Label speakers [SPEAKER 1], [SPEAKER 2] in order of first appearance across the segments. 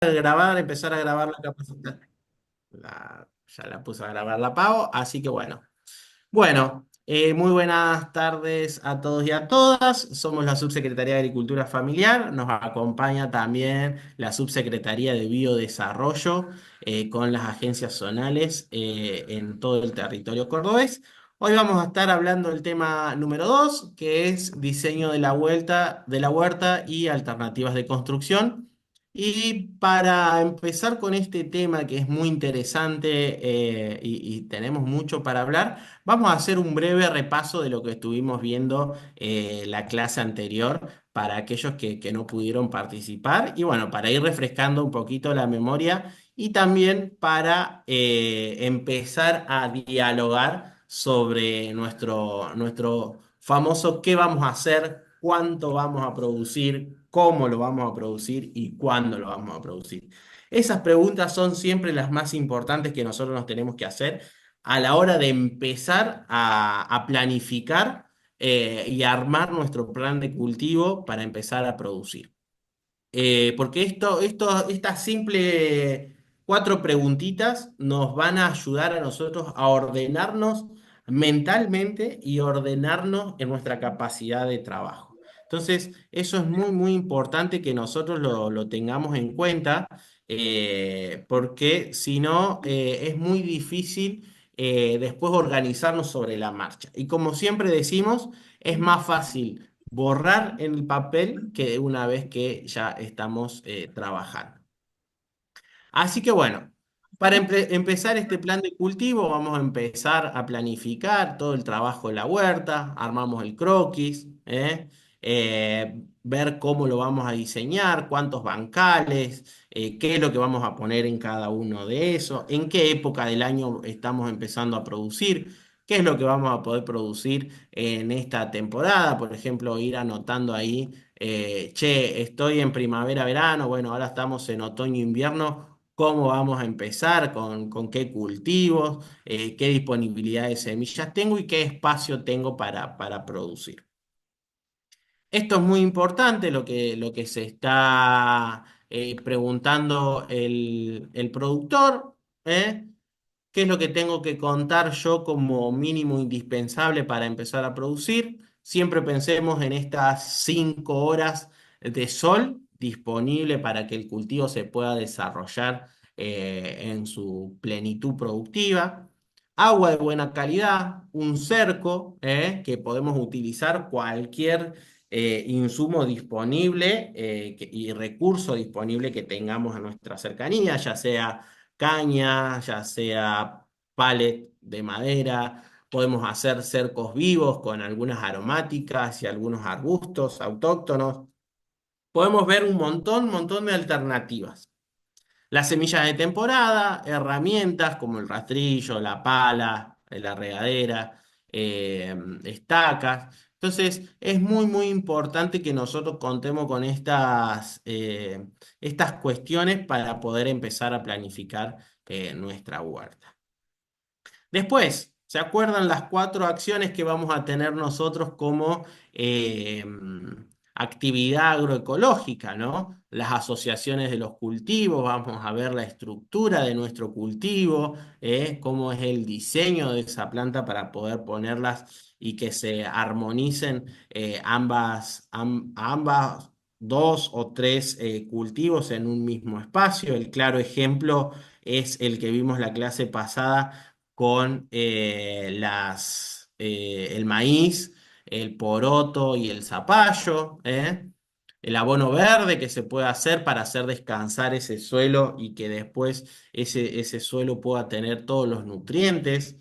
[SPEAKER 1] Empezar a grabar la capacitación. Ya la puse a grabar la Pau, así que bueno. Bueno, muy buenas tardes a todos y a todas. Somos la Subsecretaría de Agricultura Familiar. Nos acompaña también la Subsecretaría de Biodesarrollo con las agencias zonales en todo el territorio cordobés. Hoy vamos a estar hablando del tema número 2, que es diseño de la huerta y alternativas de construcción. Y para empezar con este tema que es muy interesante y tenemos mucho para hablar, vamos a hacer un breve repaso de lo que estuvimos viendo la clase anterior para aquellos que no pudieron participar y bueno, para ir refrescando un poquito la memoria y también para empezar a dialogar sobre nuestro famoso qué vamos a hacer, cuánto vamos a producir, cómo lo vamos a producir y cuándo lo vamos a producir. Esas preguntas son siempre las más importantes que nosotros nos tenemos que hacer a la hora de empezar a planificar y armar nuestro plan de cultivo para empezar a producir. Porque estas simples cuatro preguntitas nos van a ayudar a nosotros a ordenarnos mentalmente y ordenarnos en nuestra capacidad de trabajo. Entonces, eso es muy, muy importante que nosotros lo tengamos en cuenta, porque si no, es muy difícil después organizarnos sobre la marcha. Y como siempre decimos, es más fácil borrar en el papel que una vez que ya estamos trabajando. Así que bueno, para empezar este plan de cultivo, vamos a empezar a planificar todo el trabajo de la huerta, armamos el croquis, ver cómo lo vamos a diseñar, cuántos bancales, qué es lo que vamos a poner en cada uno de esos, en qué época del año estamos empezando a producir. ¿Qué es lo que vamos a poder producir en esta temporada? Por ejemplo, ir anotando ahí, che, estoy en primavera-verano, bueno, ahora estamos en otoño-invierno, cómo vamos a empezar, con qué cultivos, qué disponibilidad de semillas tengo y qué espacio tengo para producir. Esto es muy importante, lo que se está preguntando el productor, ¿eh? ¿Qué es lo que tengo que contar yo como mínimo indispensable para empezar a producir? Siempre pensemos en estas 5 horas de sol disponible para que el cultivo se pueda desarrollar en su plenitud productiva. Agua de buena calidad, un cerco, que podemos utilizar cualquier insumo disponible y recurso disponible que tengamos a nuestra cercanía, ya sea caña, ya sea pallet de madera, podemos hacer cercos vivos con algunas aromáticas y algunos arbustos autóctonos. Podemos ver montón de alternativas. Las semillas de temporada, herramientas como el rastrillo, la pala, la regadera, estacas. Entonces, es muy, muy importante que nosotros contemos con estas cuestiones para poder empezar a planificar nuestra huerta. Después, ¿se acuerdan las 4 acciones que vamos a tener nosotros como eh, actividad agroecológica, ¿no? Las asociaciones de los cultivos, vamos a ver la estructura de nuestro cultivo, cómo es el diseño de esa planta para poder ponerlas y que se armonicen ambas dos o tres cultivos en un mismo espacio. El claro ejemplo es el que vimos la clase pasada con el maíz, el poroto y el zapallo, el abono verde que se puede hacer para hacer descansar ese suelo y que después ese suelo pueda tener todos los nutrientes.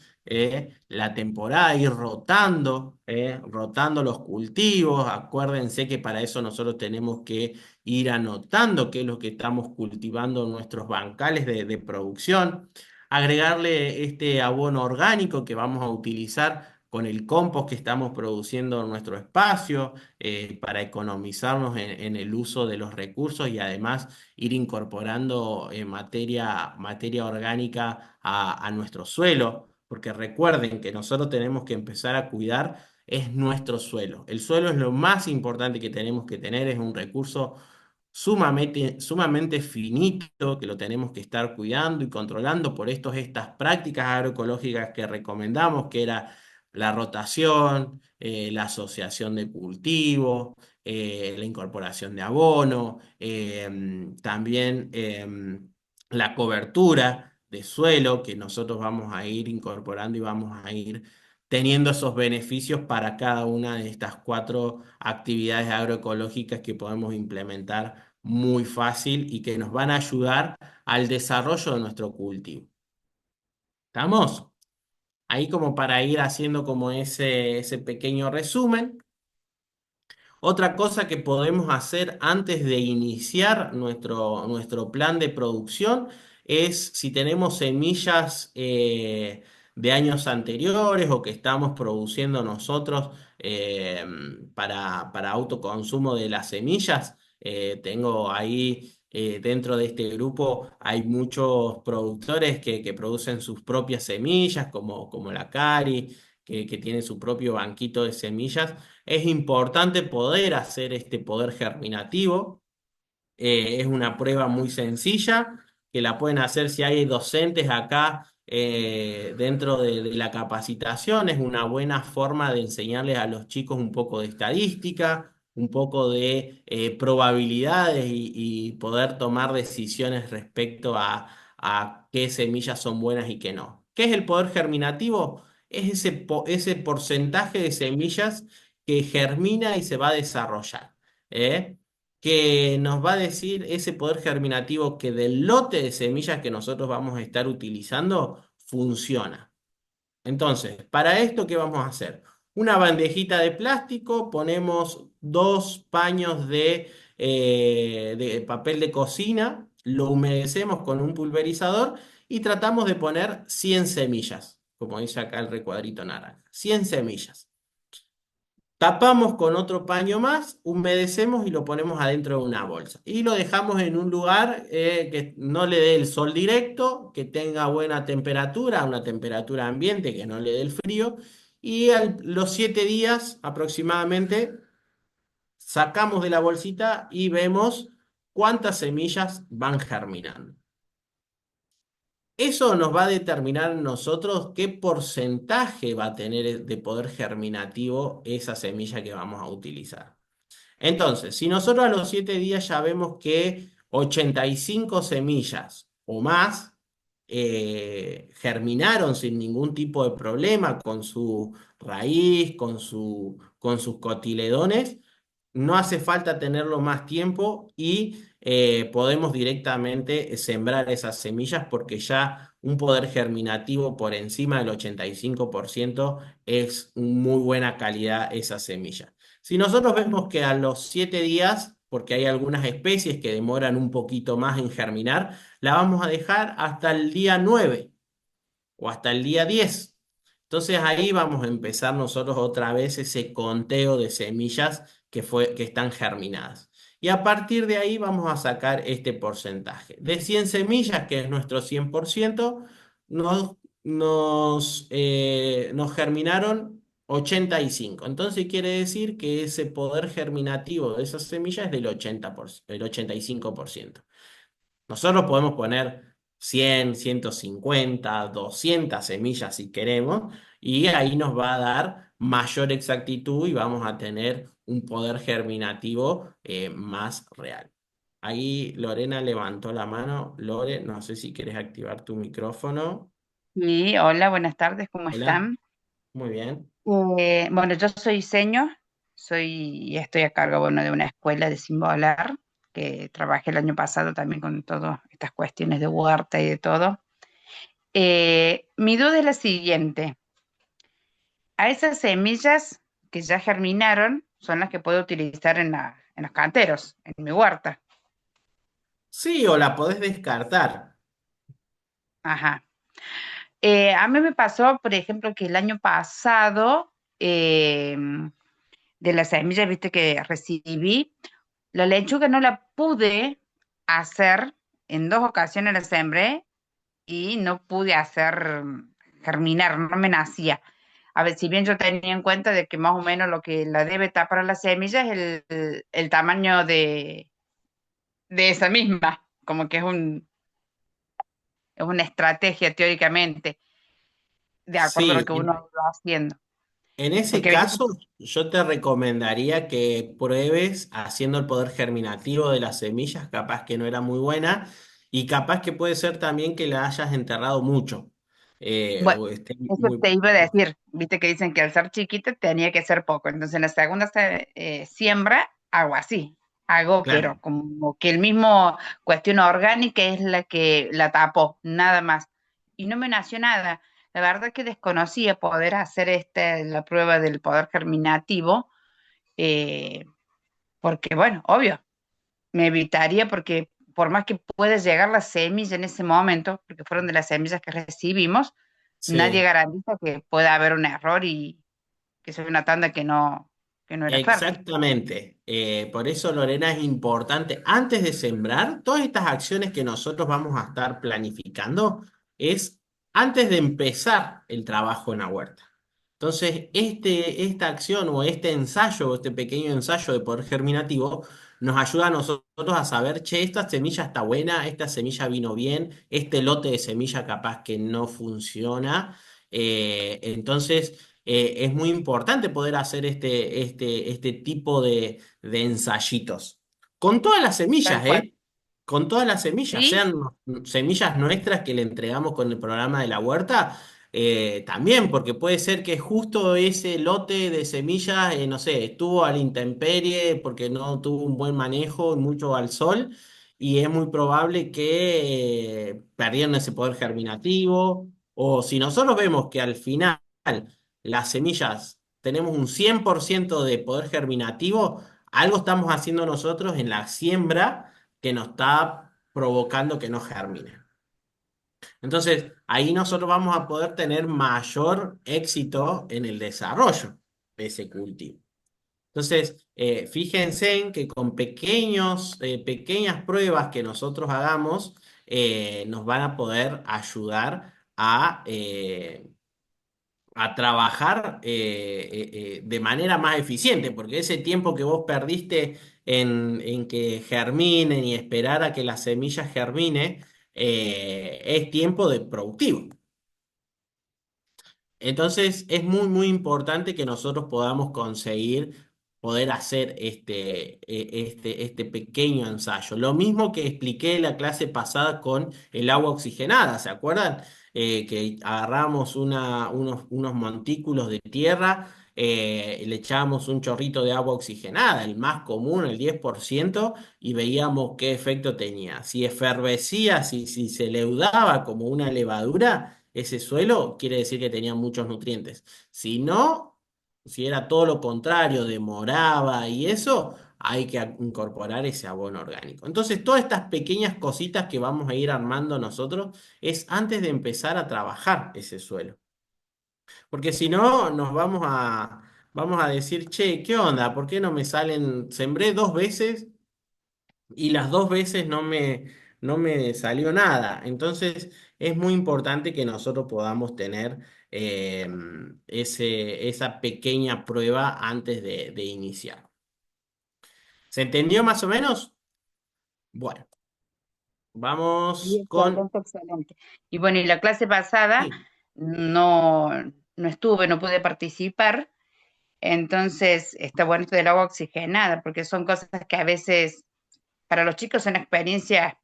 [SPEAKER 1] La temporada, ir rotando los cultivos. Acuérdense que para eso nosotros tenemos que ir anotando qué es lo que estamos cultivando en nuestros bancales de producción, agregarle este abono orgánico que vamos a utilizar con el compost que estamos produciendo en nuestro espacio, para economizarnos en el uso de los recursos y además ir incorporando materia orgánica a nuestro suelo, porque recuerden que nosotros tenemos que empezar a cuidar es nuestro suelo. El suelo es lo más importante que tenemos que tener, es un recurso sumamente finito, que lo tenemos que estar cuidando y controlando por estas prácticas agroecológicas que recomendamos, que era la rotación, la asociación de cultivos, la incorporación de abono, también la cobertura de suelo, que nosotros vamos a ir incorporando y vamos a ir teniendo esos beneficios para cada una de estas cuatro actividades agroecológicas que podemos implementar muy fácil y que nos van a ayudar al desarrollo de nuestro cultivo. ¿Estamos? Ahí como para ir haciendo como ese pequeño resumen. Otra cosa que podemos hacer antes de iniciar nuestro plan de producción es si tenemos semillas de años anteriores o que estamos produciendo nosotros para autoconsumo de las semillas. Tengo ahí dentro de este grupo hay muchos productores que producen sus propias semillas, como la Cari, que tiene su propio banquito de semillas. Es importante poder hacer este poder germinativo. Es una prueba muy sencilla que la pueden hacer si hay docentes acá dentro de la capacitación. Es una buena forma de enseñarles a los chicos un poco de estadística, un poco de probabilidades y poder tomar decisiones respecto a qué semillas son buenas y qué no. ¿Qué es el poder germinativo? Es ese porcentaje de semillas que germina y se va a desarrollar. ¿Eh? Que nos va a decir ese poder germinativo que del lote de semillas que nosotros vamos a estar utilizando funciona. Entonces, para esto, ¿qué vamos a hacer? Una bandejita de plástico, ponemos dos paños de papel de cocina, lo humedecemos con un pulverizador y tratamos de poner 100 semillas, como dice acá el recuadrito naranja, 100 semillas. Tapamos con otro paño más, humedecemos y lo ponemos adentro de una bolsa. Y lo dejamos en un lugar que no le dé el sol directo, que tenga buena temperatura, una temperatura ambiente, que no le dé el frío. Y a los 7 días aproximadamente sacamos de la bolsita y vemos cuántas semillas van germinando. Eso nos va a determinar nosotros qué porcentaje va a tener de poder germinativo esa semilla que vamos a utilizar. Entonces, si nosotros a los 7 días ya vemos que 85 semillas o más germinaron sin ningún tipo de problema con su raíz, con sus cotiledones, no hace falta tenerlo más tiempo y podemos directamente sembrar esas semillas porque ya un poder germinativo por encima del 85% es muy buena calidad esa semilla. Si nosotros vemos que a los 7 días, porque hay algunas especies que demoran un poquito más en germinar, la vamos a dejar hasta el día 9 o hasta el día 10. Entonces ahí vamos a empezar nosotros otra vez ese conteo de semillas que están germinadas. Y a partir de ahí vamos a sacar este porcentaje. De 100 semillas, que es nuestro 100%, nos germinaron 85. Entonces quiere decir que ese poder germinativo de esas semillas es del 80%, el 85%. Nosotros podemos poner 100, 150, 200 semillas si queremos, y ahí nos va a dar mayor exactitud y vamos a tener un poder germinativo más real. Ahí Lorena levantó la mano. Lore, no sé si quieres activar tu micrófono.
[SPEAKER 2] Sí, hola, buenas tardes, ¿cómo
[SPEAKER 1] Hola,
[SPEAKER 2] están?
[SPEAKER 1] muy bien.
[SPEAKER 2] Bueno, yo soy y estoy a cargo, bueno, de una escuela de Simbolar, que trabajé el año pasado también con todas estas cuestiones de huerta y de todo. Mi duda es la siguiente, a esas semillas que ya germinaron son las que puedo utilizar en los canteros, en mi huerta.
[SPEAKER 1] Sí, o la podés descartar.
[SPEAKER 2] Ajá. A mí me pasó, por ejemplo, que el año pasado, de las semillas, viste, que recibí, la lechuga no la pude hacer, en dos ocasiones la sembré y no pude hacer germinar, no me nacía. A ver, si bien yo tenía en cuenta de que más o menos lo que la debe tapar a la semilla es el tamaño de esa misma, como que es una estrategia teóricamente, de acuerdo a lo
[SPEAKER 1] Sí,
[SPEAKER 2] que uno va haciendo.
[SPEAKER 1] en ese
[SPEAKER 2] Porque viste,
[SPEAKER 1] caso, yo te recomendaría que pruebes haciendo el poder germinativo de las semillas, capaz que no era muy buena, y capaz que puede ser también que la hayas enterrado mucho,
[SPEAKER 2] bueno,
[SPEAKER 1] o esté
[SPEAKER 2] eso
[SPEAKER 1] muy...
[SPEAKER 2] te iba a decir, viste que dicen que al ser chiquita tenía que ser poco, entonces en la segunda siembra hago así, hago, pero
[SPEAKER 1] Claro,
[SPEAKER 2] como que el mismo cuestión orgánica es la que la tapó, nada más. Y no me nació nada. La verdad que desconocía poder hacer la prueba del poder germinativo, eh, porque bueno, obvio, me evitaría porque por más que pueda llegar la semilla en ese momento, porque fueron de las semillas que recibimos, nadie
[SPEAKER 1] sí.
[SPEAKER 2] garantiza que pueda haber un error y que sea una tanda que no era fértil.
[SPEAKER 1] Exactamente. Por eso, Lorena, es importante, antes de sembrar, todas estas acciones que nosotros vamos a estar planificando, es antes de empezar el trabajo en la huerta. Entonces, esta acción o este ensayo, o este pequeño ensayo de poder germinativo, nos ayuda a nosotros a saber, che, esta semilla está buena, esta semilla vino bien, este lote de semilla capaz que no funciona. Entonces, es muy importante poder hacer este tipo de ensayitos. Con todas las
[SPEAKER 2] Tal
[SPEAKER 1] semillas,
[SPEAKER 2] cual.
[SPEAKER 1] ¿eh? Con todas las semillas,
[SPEAKER 2] Sí,
[SPEAKER 1] sean semillas nuestras que le entregamos con el programa de la huerta, también, porque puede ser que justo ese lote de semillas, no sé, estuvo a la intemperie porque no tuvo un buen manejo y mucho al sol, y es muy probable que perdieron ese poder germinativo. O si nosotros vemos que al final las semillas tenemos un 100% de poder germinativo, algo estamos haciendo nosotros en la siembra que nos está provocando que no germine. Entonces, ahí nosotros vamos a poder tener mayor éxito en el desarrollo de ese cultivo. Entonces, fíjense en que con pequeñas pruebas que nosotros hagamos, nos van a poder ayudar a trabajar de manera más eficiente, porque ese tiempo que vos perdiste en que germinen y esperar a que la semilla germine, es tiempo de productivo. Entonces es muy importante que nosotros podamos conseguir poder hacer este pequeño ensayo. Lo mismo que expliqué en la clase pasada con el agua oxigenada, ¿se acuerdan? Que agarramos unos montículos de tierra, le echábamos un chorrito de agua oxigenada, el más común, el 10%, y veíamos qué efecto tenía. Si efervescía, si se leudaba como una levadura ese suelo, quiere decir que tenía muchos nutrientes. Si no, si era todo lo contrario, demoraba y eso, hay que incorporar ese abono orgánico. Entonces, todas estas pequeñas cositas que vamos a ir armando nosotros es antes de empezar a trabajar ese suelo. Porque si no, vamos a decir, che, ¿qué onda? ¿Por qué no me salen? Sembré 2 veces y las 2 veces no me salió nada. Entonces es muy importante que nosotros podamos tener esa pequeña prueba antes de iniciar. ¿Se entendió más o menos? Bueno,
[SPEAKER 2] sí,
[SPEAKER 1] vamos con...
[SPEAKER 2] excelente, excelente. Y bueno, y la clase pasada
[SPEAKER 1] Sí,
[SPEAKER 2] no, no estuve, no pude participar, entonces está bueno esto del agua oxigenada, porque son cosas que a veces para los chicos son experiencias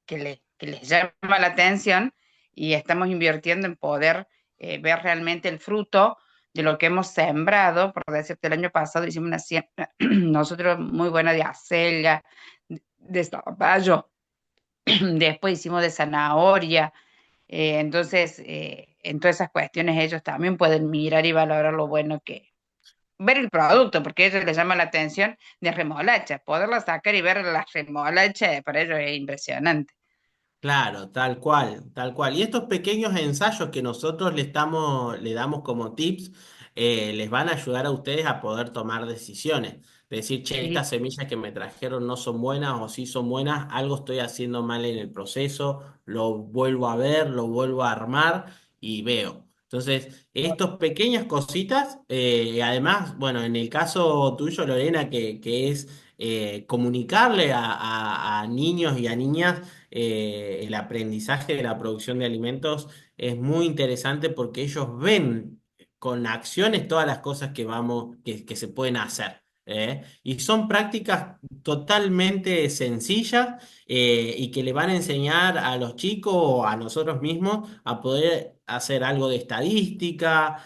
[SPEAKER 2] que les llama la atención y estamos invirtiendo en poder ver realmente el fruto de lo que hemos sembrado. Por decirte, el año pasado hicimos una siembra, nosotros muy buena de acelga, de zapallo, después hicimos de zanahoria. Entonces, en todas esas cuestiones ellos también pueden mirar y valorar lo bueno ver el producto, porque a ellos les llama la atención de remolacha, poderla sacar y ver la remolacha, para ellos es impresionante.
[SPEAKER 1] claro, tal cual, tal cual. Y estos pequeños ensayos que nosotros le damos como tips, les van a ayudar a ustedes a poder tomar decisiones. Decir, che,
[SPEAKER 2] Sí.
[SPEAKER 1] estas semillas que me trajeron no son buenas o sí son buenas, algo estoy haciendo mal en el proceso, lo vuelvo a ver, lo vuelvo a armar y veo. Entonces, estas pequeñas cositas, además, bueno, en el caso tuyo, Lorena, que es comunicarle a niños y a niñas el aprendizaje de la producción de alimentos es muy interesante porque ellos ven con acciones todas las cosas que se pueden hacer. Y son prácticas totalmente sencillas y que le van a enseñar a los chicos o a nosotros mismos a poder hacer algo de estadística,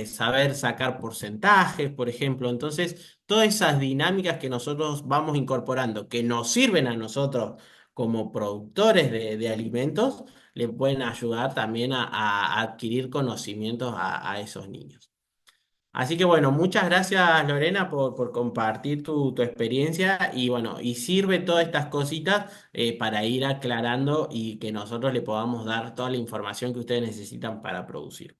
[SPEAKER 1] saber sacar porcentajes, por ejemplo. Entonces, todas esas dinámicas que nosotros vamos incorporando, que nos sirven a nosotros como productores de alimentos, le pueden ayudar también a adquirir conocimientos a esos niños. Así que bueno, muchas gracias Lorena por compartir tu experiencia y bueno, y sirve todas estas cositas para ir aclarando y que nosotros le podamos dar toda la información que ustedes necesitan para producir.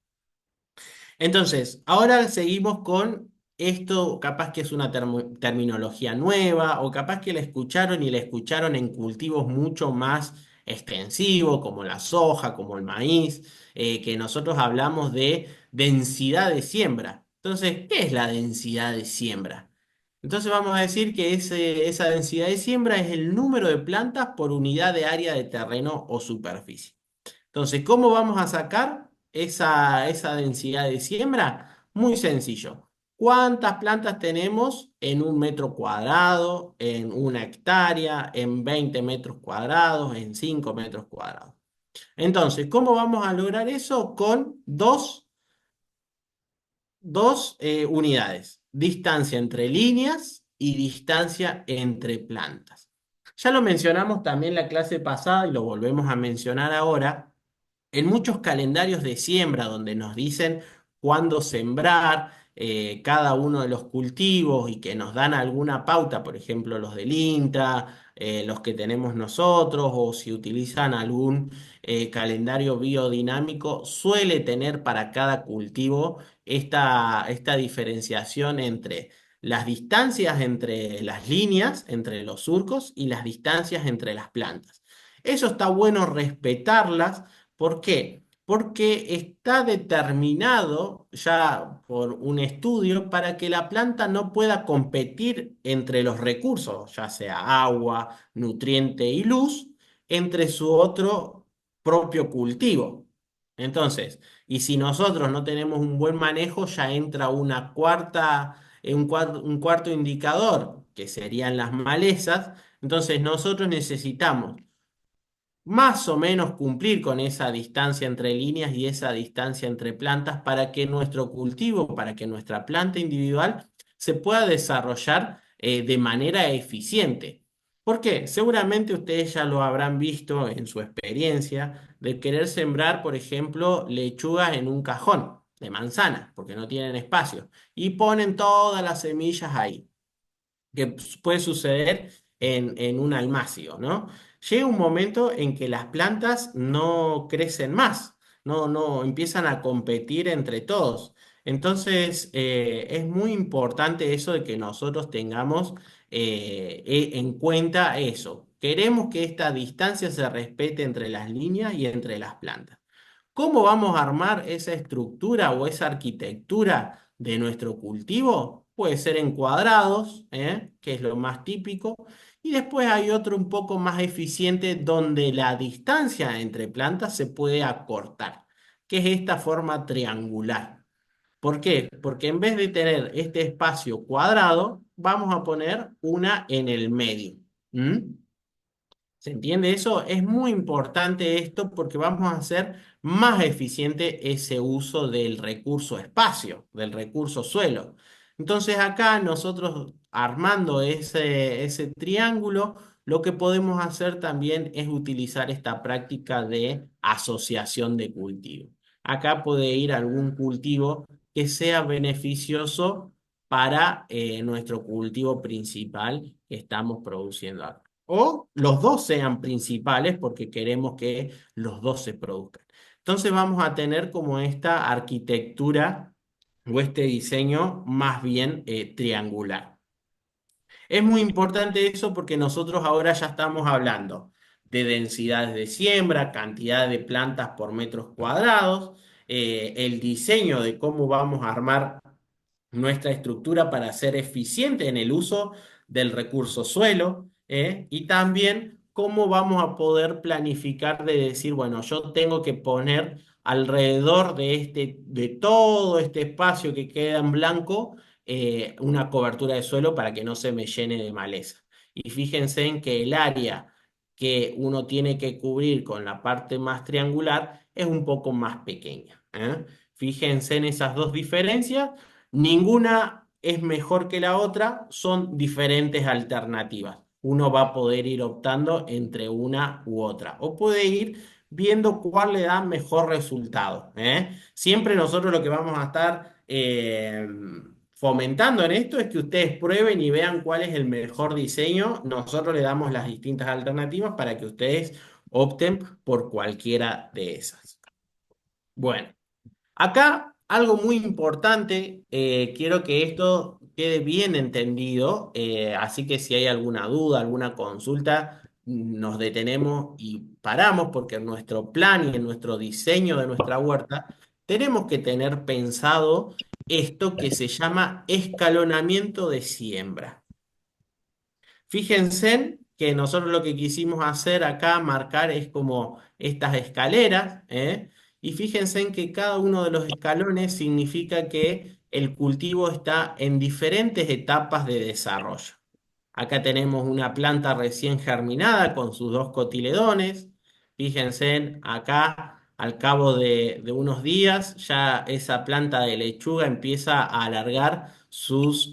[SPEAKER 1] Entonces, ahora seguimos con esto, capaz que es una terminología nueva o capaz que la escucharon y la escucharon en cultivos mucho más extensivos, como la soja, como el maíz, que nosotros hablamos de densidad de siembra. Entonces, ¿qué es la densidad de siembra? Entonces vamos a decir que esa densidad de siembra es el número de plantas por unidad de área de terreno o superficie. Entonces, ¿cómo vamos a sacar esa densidad de siembra? Muy sencillo. ¿Cuántas plantas tenemos en 1 metro cuadrado, en 1 hectárea, en 20 metros cuadrados, en 5 metros cuadrados? Entonces, ¿cómo vamos a lograr eso? Con dos unidades. Distancia entre líneas y distancia entre plantas. Ya lo mencionamos también la clase pasada y lo volvemos a mencionar ahora en muchos calendarios de siembra donde nos dicen cuándo sembrar cada uno de los cultivos y que nos dan alguna pauta, por ejemplo, los del INTA, los que tenemos nosotros, o si utilizan algún calendario biodinámico, suele tener para cada cultivo esta diferenciación entre las distancias entre las líneas, entre los surcos y las distancias entre las plantas. Eso está bueno respetarlas. ¿Por qué? Porque está determinado ya por un estudio para que la planta no pueda competir entre los recursos, ya sea agua, nutriente y luz, entre su otro propio cultivo. Entonces, y si nosotros no tenemos un buen manejo, ya entra un cuarto indicador, que serían las malezas. Entonces, nosotros necesitamos más o menos cumplir con esa distancia entre líneas y esa distancia entre plantas para que nuestro cultivo, para que nuestra planta individual se pueda desarrollar de manera eficiente. ¿Por qué? Seguramente ustedes ya lo habrán visto en su experiencia de querer sembrar, por ejemplo, lechugas en un cajón de manzana, porque no tienen espacio, y ponen todas las semillas ahí que puede suceder en un almácigo, ¿no? Llega un momento en que las plantas no crecen más, no empiezan a competir entre todos. Entonces, es muy importante eso de que nosotros tengamos en cuenta eso. Queremos que esta distancia se respete entre las líneas y entre las plantas. ¿Cómo vamos a armar esa estructura o esa arquitectura de nuestro cultivo? Puede ser en cuadrados, que es lo más típico, y después hay otro un poco más eficiente donde la distancia entre plantas se puede acortar, que es esta forma triangular. ¿Por qué? Porque en vez de tener este espacio cuadrado, vamos a poner una en el medio. ¿Mm? ¿Se entiende eso? Es muy importante esto porque vamos a hacer más eficiente ese uso del recurso espacio, del recurso suelo. Entonces acá nosotros armando ese triángulo, lo que podemos hacer también es utilizar esta práctica de asociación de cultivo. Acá puede ir algún cultivo que sea beneficioso para nuestro cultivo principal que estamos produciendo acá. O los dos sean principales porque queremos que los dos se produzcan. Entonces vamos a tener como esta arquitectura o este diseño más bien triangular. Es muy importante eso porque nosotros ahora ya estamos hablando de densidades de siembra, cantidad de plantas por metros cuadrados, el diseño de cómo vamos a armar nuestra estructura para ser eficiente en el uso del recurso suelo, y también cómo vamos a poder planificar de decir, bueno, yo tengo que poner alrededor de todo este espacio que queda en blanco, una cobertura de suelo para que no se me llene de maleza. Y fíjense en que el área que uno tiene que cubrir con la parte más triangular es un poco más pequeña, ¿eh? Fíjense en esas dos diferencias. Ninguna es mejor que la otra, son diferentes alternativas. Uno va a poder ir optando entre una u otra o puede ir viendo cuál le da mejor resultado, ¿eh? Siempre nosotros lo que vamos a estar fomentando en esto es que ustedes prueben y vean cuál es el mejor diseño. Nosotros le damos las distintas alternativas para que ustedes opten por cualquiera de esas. Bueno. Acá algo muy importante, quiero que esto quede bien entendido, así que si hay alguna duda, alguna consulta, nos detenemos y paramos porque en nuestro plan y en nuestro diseño de nuestra huerta tenemos que tener pensado esto que se llama escalonamiento de siembra. Fíjense que nosotros lo que quisimos hacer acá, marcar, es como estas escaleras, ¿eh? Y fíjense en que cada uno de los escalones significa que el cultivo está en diferentes etapas de desarrollo. Acá tenemos una planta recién germinada con sus dos cotiledones. Fíjense, acá al cabo de unos días ya esa planta de lechuga empieza a alargar sus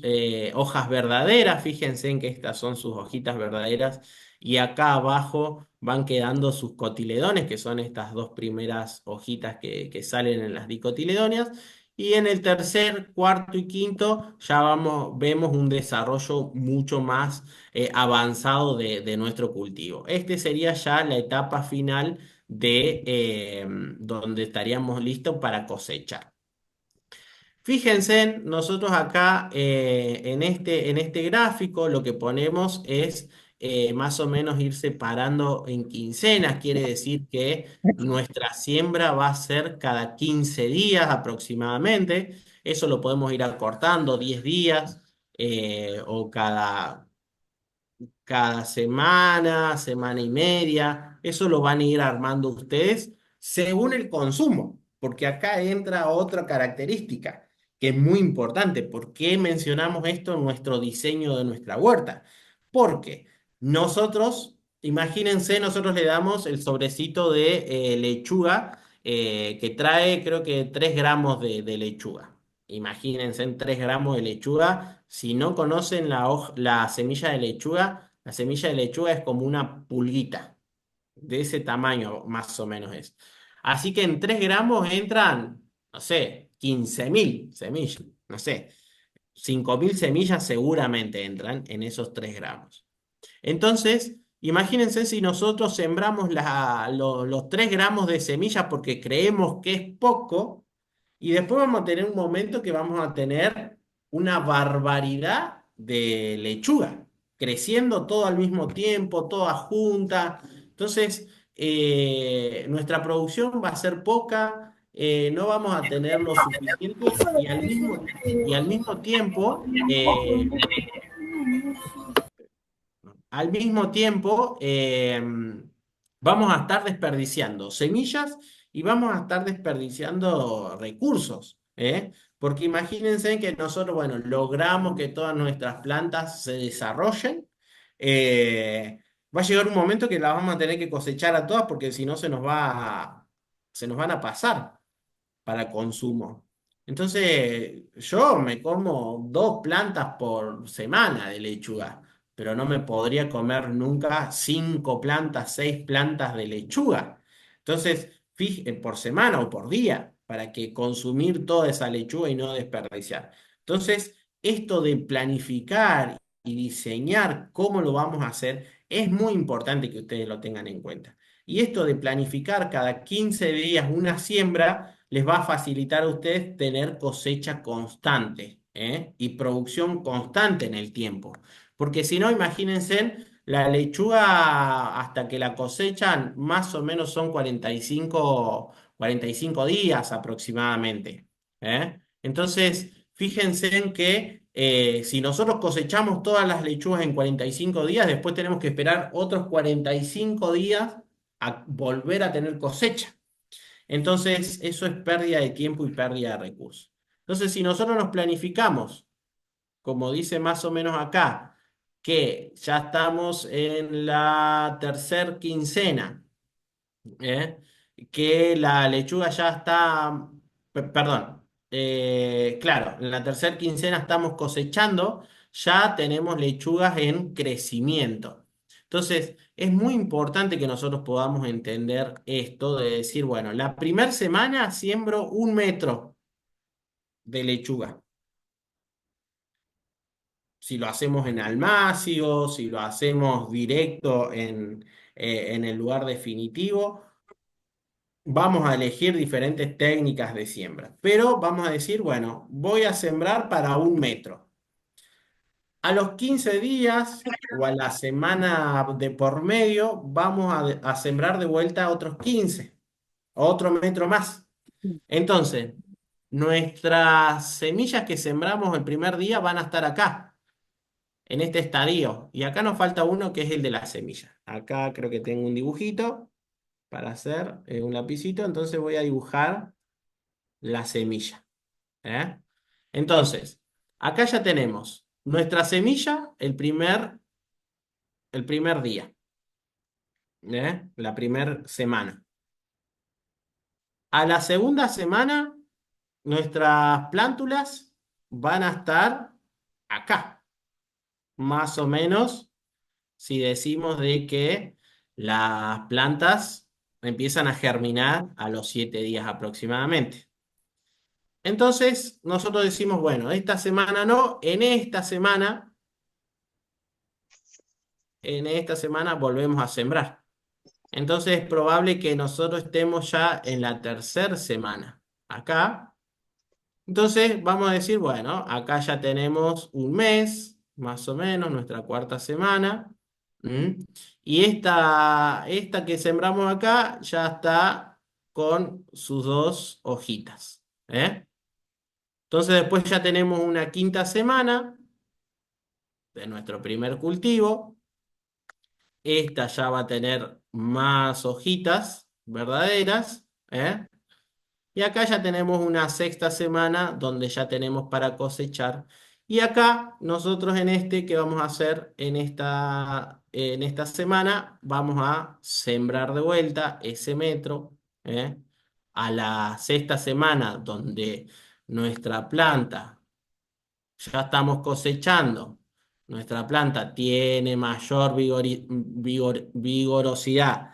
[SPEAKER 1] hojas verdaderas. Fíjense en que estas son sus hojitas verdaderas. Y acá abajo van quedando sus cotiledones, que son estas dos primeras hojitas que salen en las dicotiledóneas. Y en el tercer, cuarto y quinto ya vemos un desarrollo mucho más avanzado de nuestro cultivo. Este sería ya la etapa final de donde estaríamos listos para cosechar. Fíjense, nosotros acá en este gráfico lo que ponemos es más o menos ir separando en quincenas, quiere decir que nuestra siembra va a ser cada 15 días aproximadamente. Eso lo podemos ir acortando 10 días, o cada semana, semana y media. Eso lo van a ir armando ustedes según el consumo, porque acá entra otra característica que es muy importante. ¿Por qué mencionamos esto en nuestro diseño de nuestra huerta? Porque nosotros, imagínense, nosotros le damos el sobrecito de lechuga, que trae creo que 3 gramos de lechuga. Imagínense en 3 gramos de lechuga. Si no conocen la semilla de lechuga, la semilla de lechuga es como una pulguita. De ese tamaño más o menos es. Así que en 3 gramos entran, no sé, 15.000 semillas. No sé, 5.000 semillas seguramente entran en esos 3 gramos. Entonces, imagínense si nosotros sembramos los 3 gramos de semillas porque creemos que es poco, y después vamos a tener un momento que vamos a tener una barbaridad de lechuga, creciendo todo al mismo tiempo, toda junta. Entonces, nuestra producción va a ser poca, no vamos a tener lo suficiente y al mismo tiempo, vamos a estar desperdiciando semillas y vamos a estar desperdiciando recursos, ¿eh? Porque imagínense que nosotros, bueno, logramos que todas nuestras plantas se desarrollen. Va a llegar un momento que las vamos a tener que cosechar a todas porque si no se nos van a pasar para consumo. Entonces, yo me como 2 plantas por semana de lechuga, pero no me podría comer nunca 5 plantas, 6 plantas de lechuga. Entonces, por semana o por día, para que consumir toda esa lechuga y no desperdiciar. Entonces, esto de planificar y diseñar cómo lo vamos a hacer es muy importante que ustedes lo tengan en cuenta. Y esto de planificar cada 15 días una siembra les va a facilitar a ustedes tener cosecha constante, y producción constante en el tiempo. Porque si no, imagínense, la lechuga hasta que la cosechan más o menos son 45 días aproximadamente. Entonces, fíjense en que Si nosotros cosechamos todas las lechugas en 45 días, después tenemos que esperar otros 45 días a volver a tener cosecha. Entonces, eso es pérdida de tiempo y pérdida de recursos. Entonces, si nosotros nos planificamos, como dice más o menos acá, que ya estamos en la tercer quincena, ¿eh? Que la lechuga ya está, perdón, claro, en la tercer quincena estamos cosechando, ya tenemos lechugas en crecimiento. Entonces, es muy importante que nosotros podamos entender esto de decir, bueno, la primera semana siembro 1 metro de lechuga. Si lo hacemos en almácigo, si lo hacemos directo en el lugar definitivo. Vamos a elegir diferentes técnicas de siembra, pero vamos a decir, bueno, voy a sembrar para 1 metro. A los 15 días o a la semana de por medio, vamos a sembrar de vuelta otros 15, otro metro más. Entonces, nuestras semillas que sembramos el primer día van a estar acá, en este estadio. Y acá nos falta uno que es el de la semilla. Acá creo que tengo un dibujito para hacer un lapicito, entonces voy a dibujar la semilla. ¿Eh? Entonces, acá ya tenemos nuestra semilla el primer día, la primera semana. A la segunda semana, nuestras plántulas van a estar acá, más o menos, si decimos de que las plantas empiezan a germinar a los 7 días aproximadamente. Entonces, nosotros decimos, bueno, esta semana no, en esta semana volvemos a sembrar. Entonces, es probable que nosotros estemos ya en la tercera semana. Acá. Entonces, vamos a decir, bueno, acá ya tenemos 1 mes, más o menos, nuestra cuarta semana. ¿Mm? Y esta que sembramos acá ya está con sus 2 hojitas. ¿Eh? Entonces después ya tenemos una quinta semana de nuestro primer cultivo. Esta ya va a tener más hojitas verdaderas, ¿eh? Y acá ya tenemos una sexta semana donde ya tenemos para cosechar. Y acá nosotros ¿qué vamos a hacer en esta semana? Vamos a sembrar de vuelta ese metro, ¿eh? A la sexta semana donde nuestra planta ya estamos cosechando, nuestra planta tiene mayor vigorosidad,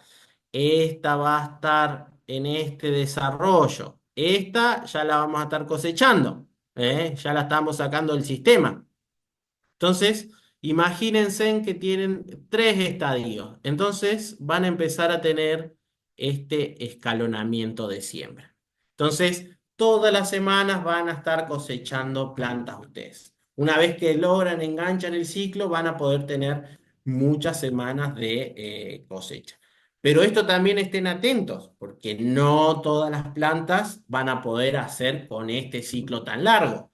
[SPEAKER 1] esta va a estar en este desarrollo, esta ya la vamos a estar cosechando, ya la estamos sacando del sistema. Entonces, imagínense en que tienen 3 estadios. Entonces, van a empezar a tener este escalonamiento de siembra. Entonces, todas las semanas van a estar cosechando plantas ustedes. Una vez que logran enganchan el ciclo, van a poder tener muchas semanas de cosecha. Pero esto también estén atentos, porque no todas las plantas van a poder hacer con este ciclo tan largo.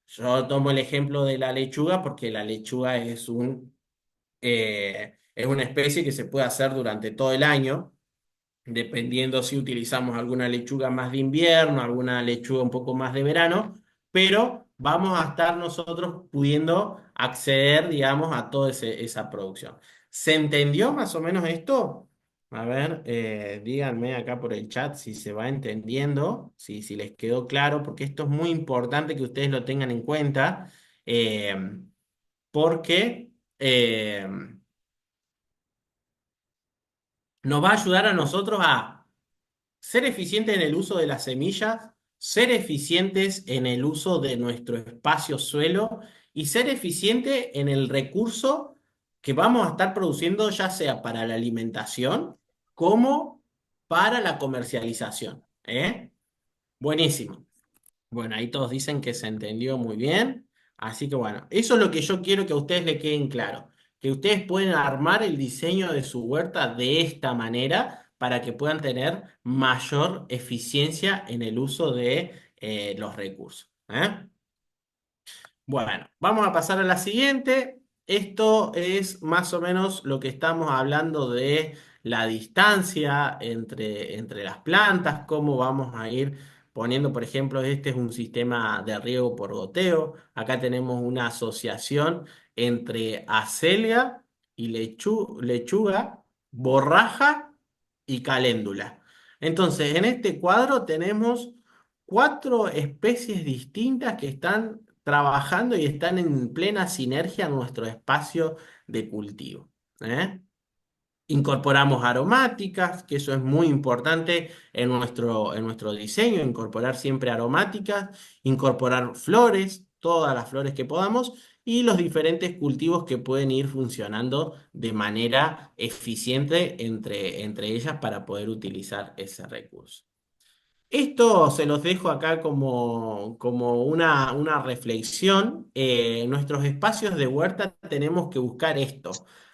[SPEAKER 1] Yo tomo el ejemplo de la lechuga porque la lechuga es una especie que se puede hacer durante todo el año, dependiendo si utilizamos alguna lechuga más de invierno, alguna lechuga un poco más de verano, pero vamos a estar nosotros pudiendo acceder, digamos, a toda esa producción. ¿Se entendió más o menos esto? A ver, díganme acá por el chat si se va entendiendo, si les quedó claro, porque esto es muy importante que ustedes lo tengan en cuenta, eh, porque nos va a ayudar a nosotros a ser eficientes en el uso de las semillas, ser eficientes en el uso de nuestro espacio suelo y ser eficiente en el recurso que vamos a estar produciendo, ya sea para la alimentación como para la comercialización. ¿Eh? Buenísimo. Bueno, ahí todos dicen que se entendió muy bien. Así que bueno, eso es lo que yo quiero que a ustedes les queden claro. Que ustedes pueden armar el diseño de su huerta de esta manera para que puedan tener mayor eficiencia en el uso de los recursos. ¿Eh? Bueno, vamos a pasar a la siguiente. Esto es más o menos lo que estamos hablando de la distancia entre las plantas, cómo vamos a ir poniendo, por ejemplo, este es un sistema de riego por goteo. Acá tenemos una asociación entre acelga y lechuga, borraja y caléndula. Entonces, en este cuadro tenemos cuatro especies distintas que están trabajando y están en plena sinergia en nuestro espacio de cultivo. ¿Eh? Incorporamos aromáticas, que eso es muy importante en nuestro diseño, incorporar siempre aromáticas, incorporar flores, todas las flores que podamos, y los diferentes cultivos que pueden ir funcionando de manera eficiente entre ellas para poder utilizar ese recurso. Esto se los dejo acá como una reflexión. En nuestros espacios de huerta tenemos que buscar esto,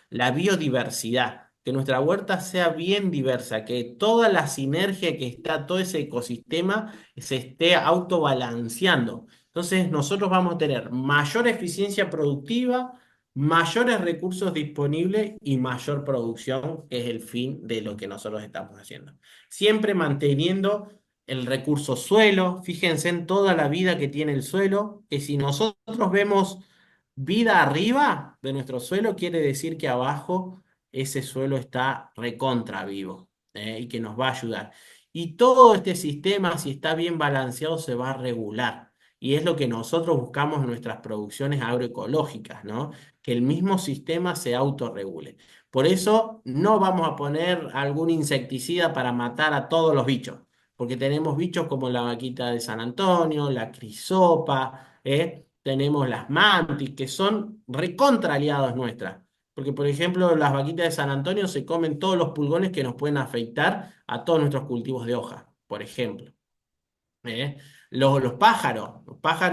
[SPEAKER 1] la biodiversidad, que nuestra huerta sea bien diversa, que toda la sinergia que está, todo ese ecosistema se esté autobalanceando. Entonces nosotros vamos a tener mayor eficiencia productiva, mayores recursos disponibles y mayor producción, que es el fin de lo que nosotros estamos haciendo. Siempre manteniendo el recurso suelo, fíjense en toda la vida que tiene el suelo, que si nosotros vemos vida arriba de nuestro suelo, quiere decir que abajo ese suelo está recontra vivo, y que nos va a ayudar. Y todo este sistema, si está bien balanceado, se va a regular. Y es lo que nosotros buscamos en nuestras producciones agroecológicas, ¿no? Que el mismo sistema se autorregule. Por eso no vamos a poner algún insecticida para matar a todos los bichos porque tenemos bichos como la vaquita de San Antonio, la crisopa, tenemos las mantis, que son recontra aliados nuestras. Porque, por ejemplo, las vaquitas de San Antonio se comen todos los pulgones que nos pueden afectar a todos nuestros cultivos de hoja, por ejemplo. ¿Eh? Los pájaros,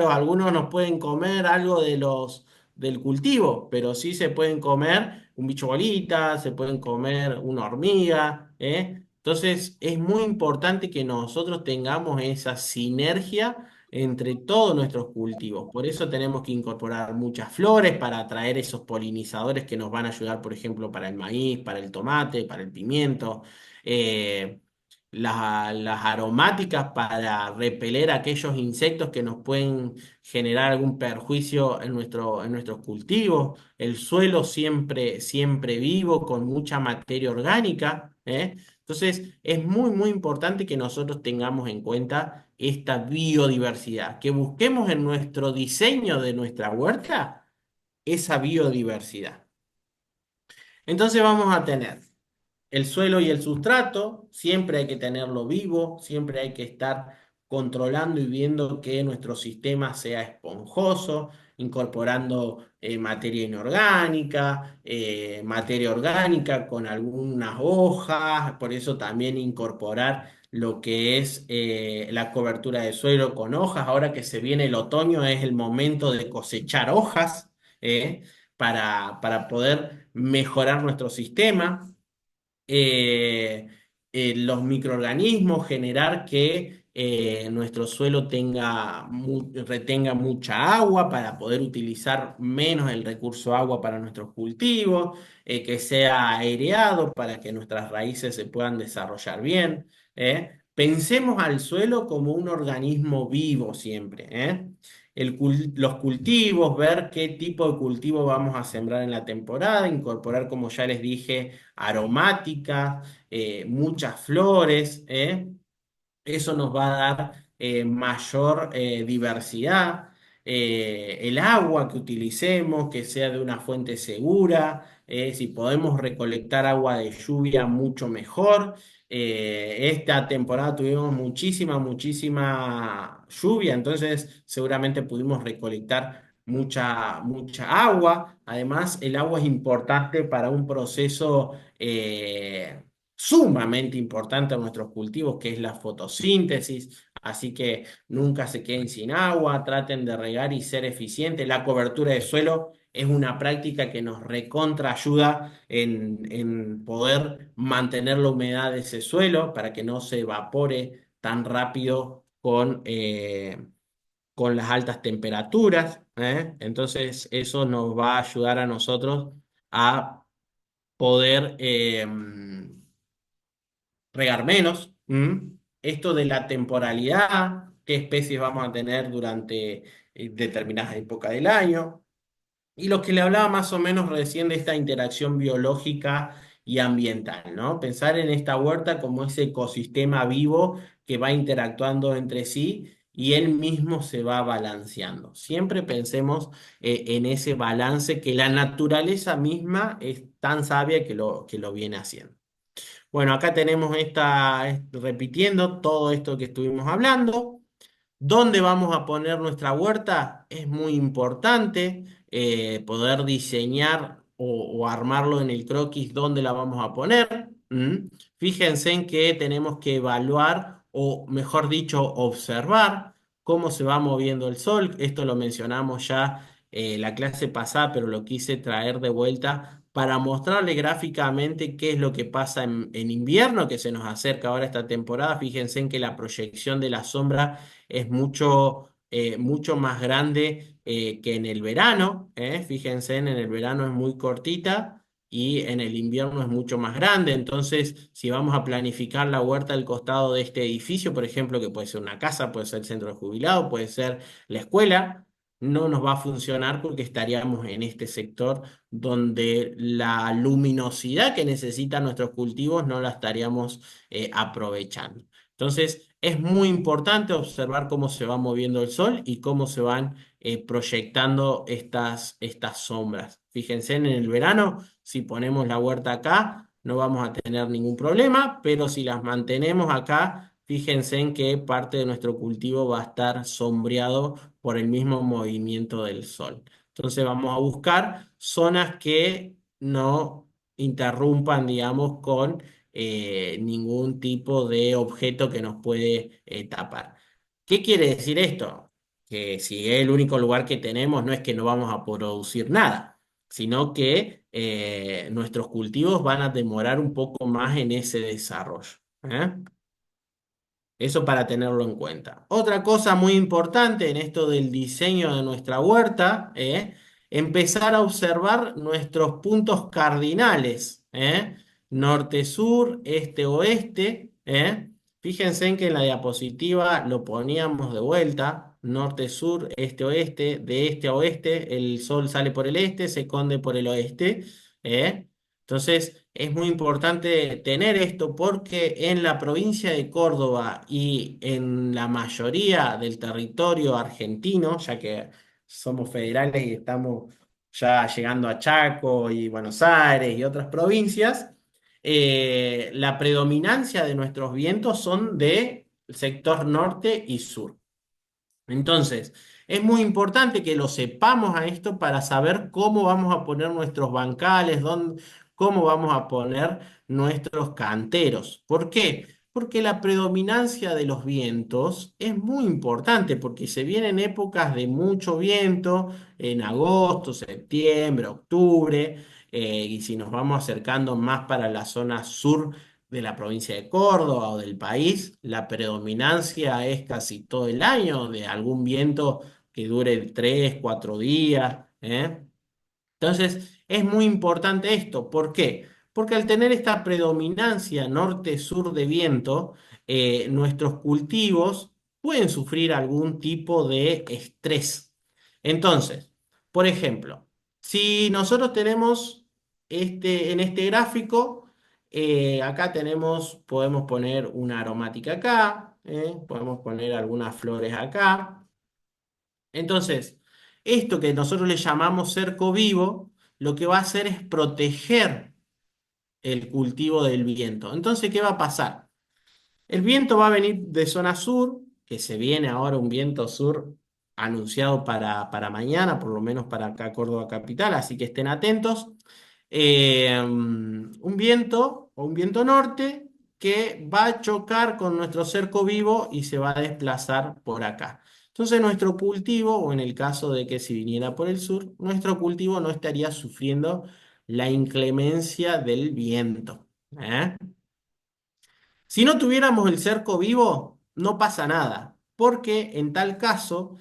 [SPEAKER 1] algunos nos pueden comer algo del cultivo, pero sí se pueden comer un bicho bolita, se pueden comer una hormiga, ¿eh? Entonces es muy importante que nosotros tengamos esa sinergia entre todos nuestros cultivos. Por eso tenemos que incorporar muchas flores para atraer esos polinizadores que nos van a ayudar, por ejemplo, para el maíz, para el tomate, para el pimiento. Eh, las aromáticas para repeler aquellos insectos que nos pueden generar algún perjuicio en nuestros cultivos, el suelo siempre, siempre vivo, con mucha materia orgánica, ¿eh? Entonces, es muy, muy importante que nosotros tengamos en cuenta esta biodiversidad, que busquemos en nuestro diseño de nuestra huerta esa biodiversidad. Entonces vamos a tener el suelo y el sustrato, siempre hay que tenerlo vivo, siempre hay que estar controlando y viendo que nuestro sistema sea esponjoso, incorporando materia orgánica con algunas hojas, por eso también incorporar lo que es la cobertura de suelo con hojas. Ahora que se viene el otoño es el momento de cosechar hojas, para poder mejorar nuestro sistema. eh, los microorganismos, generar que nuestro suelo retenga mucha agua para poder utilizar menos el recurso agua para nuestros cultivos, que sea aireado para que nuestras raíces se puedan desarrollar bien. Pensemos al suelo como un organismo vivo siempre. Los cultivos, ver qué tipo de cultivo vamos a sembrar en la temporada, incorporar, como ya les dije, aromática, muchas flores, eso nos va a dar mayor diversidad. El agua que utilicemos, que sea de una fuente segura. Si podemos recolectar agua de lluvia, mucho mejor. Esta temporada tuvimos muchísima, muchísima lluvia, entonces seguramente pudimos recolectar mucha, mucha agua. Además, el agua es importante para un proceso sumamente importante en nuestros cultivos, que es la fotosíntesis. Así que nunca se queden sin agua, traten de regar y ser eficientes. La cobertura de suelo es una práctica que nos recontra ayuda en poder mantener la humedad de ese suelo para que no se evapore tan rápido con las altas temperaturas, ¿eh? Entonces eso nos va a ayudar a nosotros a poder regar menos. ¿M? Esto de la temporalidad, qué especies vamos a tener durante determinadas épocas del año. Y lo que le hablaba más o menos recién de esta interacción biológica y ambiental, ¿no? Pensar en esta huerta como ese ecosistema vivo que va interactuando entre sí y él mismo se va balanceando. Siempre pensemos en ese balance que la naturaleza misma es tan sabia que lo viene haciendo. Bueno, acá tenemos repitiendo todo esto que estuvimos hablando. ¿Dónde vamos a poner nuestra huerta? Es muy importante poder diseñar o armarlo en el croquis dónde la vamos a poner. ¿M? Fíjense en que tenemos que evaluar o, mejor dicho, observar cómo se va moviendo el sol. Esto lo mencionamos ya la clase pasada, pero lo quise traer de vuelta para mostrarle gráficamente qué es lo que pasa en invierno, que se nos acerca ahora esta temporada. Fíjense en que la proyección de la sombra es mucho más grande que en el verano. Fíjense, en el verano es muy cortita y en el invierno es mucho más grande. Entonces, si vamos a planificar la huerta al costado de este edificio, por ejemplo, que puede ser una casa, puede ser el centro de jubilado, puede ser la escuela, no nos va a funcionar porque estaríamos en este sector donde la luminosidad que necesitan nuestros cultivos no la estaríamos aprovechando. Entonces, es muy importante observar cómo se va moviendo el sol y cómo se van proyectando estas sombras. Fíjense, en el verano, si ponemos la huerta acá, no vamos a tener ningún problema, pero si las mantenemos acá, fíjense en que parte de nuestro cultivo va a estar sombreado por el mismo movimiento del sol. Entonces, vamos a buscar zonas que no interrumpan, digamos, con ningún tipo de objeto que nos puede tapar. ¿Qué quiere decir esto? Que si es el único lugar que tenemos, no es que no vamos a producir nada, sino que nuestros cultivos van a demorar un poco más en ese desarrollo. ¿Eh? Eso para tenerlo en cuenta. Otra cosa muy importante en esto del diseño de nuestra huerta, empezar a observar nuestros puntos cardinales, norte-sur, este-oeste. Fíjense en que en la diapositiva lo poníamos de vuelta, norte-sur, este-oeste, de este a oeste, el sol sale por el este, se esconde por el oeste. ¿Eh? Entonces, es muy importante tener esto porque en la provincia de Córdoba y en la mayoría del territorio argentino, ya que somos federales y estamos ya llegando a Chaco y Buenos Aires y otras provincias, la predominancia de nuestros vientos son del sector norte y sur. Entonces, es muy importante que lo sepamos a esto para saber cómo vamos a poner nuestros bancales, cómo vamos a poner nuestros canteros. ¿Por qué? Porque la predominancia de los vientos es muy importante, porque se vienen épocas de mucho viento en agosto, septiembre, octubre, y si nos vamos acercando más para la zona sur de la provincia de Córdoba o del país, la predominancia es casi todo el año de algún viento que dure 3, 4 días. Entonces, es muy importante esto. ¿Por qué? Porque al tener esta predominancia norte-sur de viento, nuestros cultivos pueden sufrir algún tipo de estrés. Entonces, por ejemplo, si nosotros tenemos en este gráfico, acá podemos poner una aromática acá, podemos poner algunas flores acá. Entonces, esto que nosotros le llamamos cerco vivo, lo que va a hacer es proteger el cultivo del viento. Entonces, ¿qué va a pasar? El viento va a venir de zona sur, que se viene ahora un viento sur anunciado para mañana, por lo menos para acá Córdoba Capital, así que estén atentos. Un viento o un viento norte que va a chocar con nuestro cerco vivo y se va a desplazar por acá. Entonces nuestro cultivo, o en el caso de que si viniera por el sur, nuestro cultivo no estaría sufriendo la inclemencia del viento. ¿Eh? Si no tuviéramos el cerco vivo, no pasa nada, porque en tal caso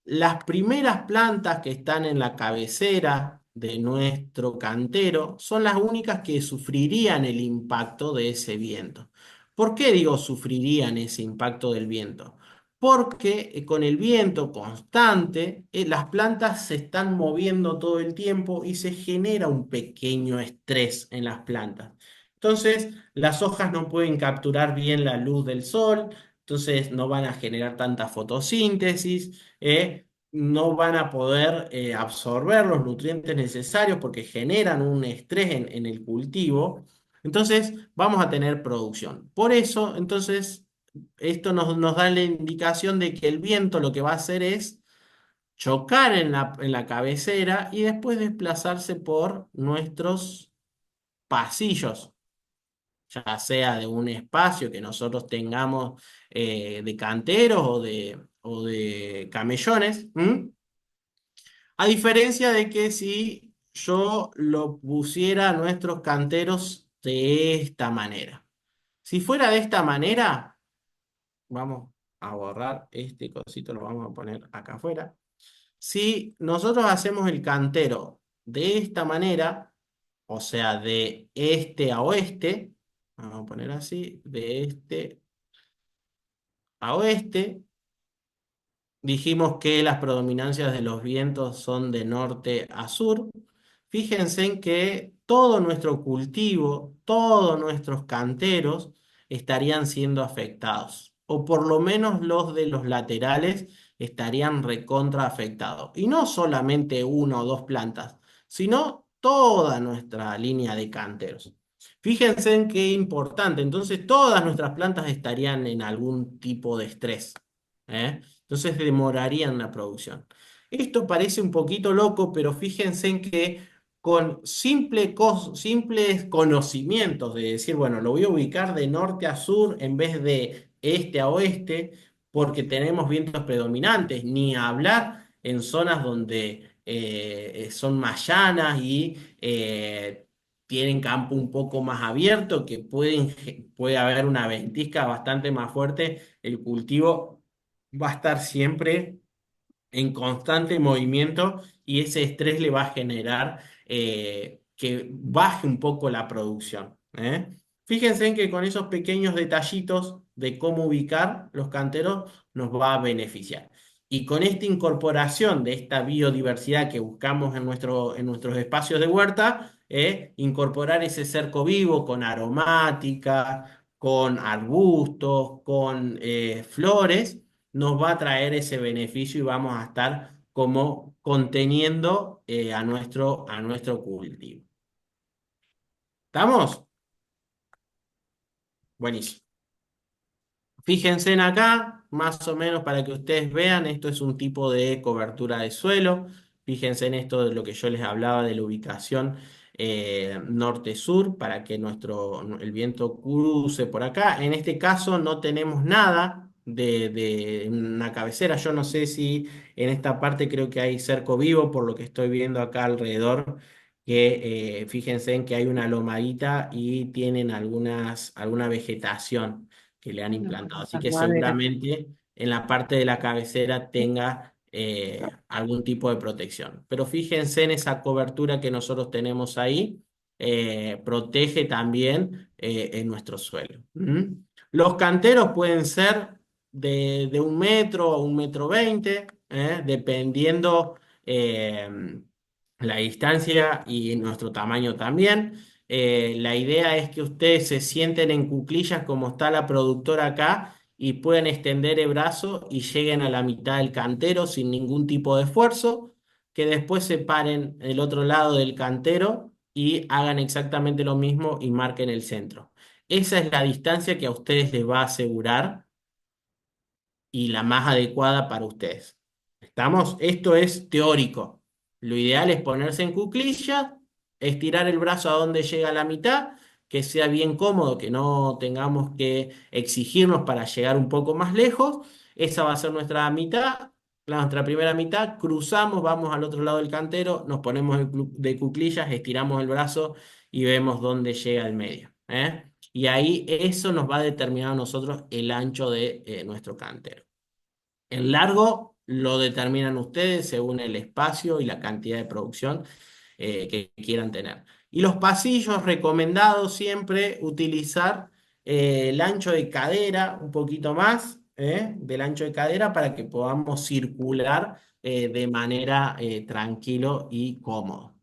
[SPEAKER 1] Las primeras plantas que están en la cabecera de nuestro cantero son las únicas que sufrirían el impacto de ese viento. ¿Por qué digo sufrirían ese impacto del viento? Porque con el viento constante, las plantas se están moviendo todo el tiempo y se genera un pequeño estrés en las plantas. Entonces, las hojas no pueden capturar bien la luz del sol, entonces no van a generar tanta fotosíntesis, no van a poder absorber los nutrientes necesarios porque generan un estrés en el cultivo. Entonces vamos a tener producción. Por eso, entonces, esto nos da la indicación de que el viento lo que va a hacer es chocar en la cabecera y después desplazarse por nuestros pasillos, ya sea de un espacio que nosotros tengamos de canteros o de camellones. ¿M? A diferencia de que si yo lo pusiera a nuestros canteros de esta manera. Si fuera de esta manera, vamos a borrar este cosito, lo vamos a poner acá afuera. Si nosotros hacemos el cantero de esta manera, o sea, de este a oeste, vamos a poner así, de este a oeste. Dijimos que las predominancias de los vientos son de norte a sur. Fíjense en que todo nuestro cultivo, todos nuestros canteros estarían siendo afectados, o por lo menos los de los laterales estarían recontra afectados. Y no solamente una o dos plantas, sino toda nuestra línea de canteros. Fíjense en qué importante. Entonces, todas nuestras plantas estarían en algún tipo de estrés. ¿Eh? Entonces demorarían la producción. Esto parece un poquito loco, pero fíjense en que con simples conocimientos de decir, bueno, lo voy a ubicar de norte a sur en vez de este a oeste, porque tenemos vientos predominantes, ni hablar en zonas donde son más llanas y tienen campo un poco más abierto, que puede haber una ventisca bastante más fuerte, el cultivo va a estar siempre en constante movimiento y ese estrés le va a generar que baje un poco la producción. Fíjense en que con esos pequeños detallitos de cómo ubicar los canteros nos va a beneficiar. Y con esta incorporación de esta biodiversidad que buscamos en nuestros espacios de huerta, incorporar ese cerco vivo con aromática, con arbustos, con flores, nos va a traer ese beneficio y vamos a estar como conteniendo a nuestro cultivo. ¿Estamos? Buenísimo. Fíjense en acá, más o menos para que ustedes vean, esto es un tipo de cobertura de suelo. Fíjense en esto de lo que yo les hablaba de la ubicación norte-sur para que el viento cruce por acá. En este caso no tenemos nada de una cabecera. Yo no sé si en esta parte creo que hay cerco vivo, por lo que estoy viendo acá alrededor, que fíjense en que hay una lomadita y tienen alguna vegetación que le han
[SPEAKER 2] Una
[SPEAKER 1] implantado. Así que
[SPEAKER 2] madera.
[SPEAKER 1] seguramente en la parte de la cabecera tenga algún tipo de protección. Pero fíjense en esa cobertura que nosotros tenemos ahí, protege también en nuestro suelo. ¿Mm? Los canteros pueden ser de 1 metro a 1,20 m, dependiendo la distancia y nuestro tamaño también. La idea es que ustedes se sienten en cuclillas como está la productora acá y pueden extender el brazo y lleguen a la mitad del cantero sin ningún tipo de esfuerzo, que después se paren el otro lado del cantero y hagan exactamente lo mismo y marquen el centro. Esa es la distancia que a ustedes les va a asegurar y la más adecuada para ustedes. ¿Estamos? Esto es teórico. Lo ideal es ponerse en cuclillas, estirar el brazo a donde llega la mitad, que sea bien cómodo, que no tengamos que exigirnos para llegar un poco más lejos. Esa va a ser nuestra mitad, nuestra primera mitad. Cruzamos, vamos al otro lado del cantero, nos ponemos de cuclillas, estiramos el brazo y vemos dónde llega el medio. Y ahí eso nos va a determinar a nosotros el ancho de nuestro cantero. En largo lo determinan ustedes según el espacio y la cantidad de producción que quieran tener. Y los pasillos, recomendados siempre utilizar el ancho de cadera, un poquito más del ancho de cadera para que podamos circular de manera tranquilo y cómodo.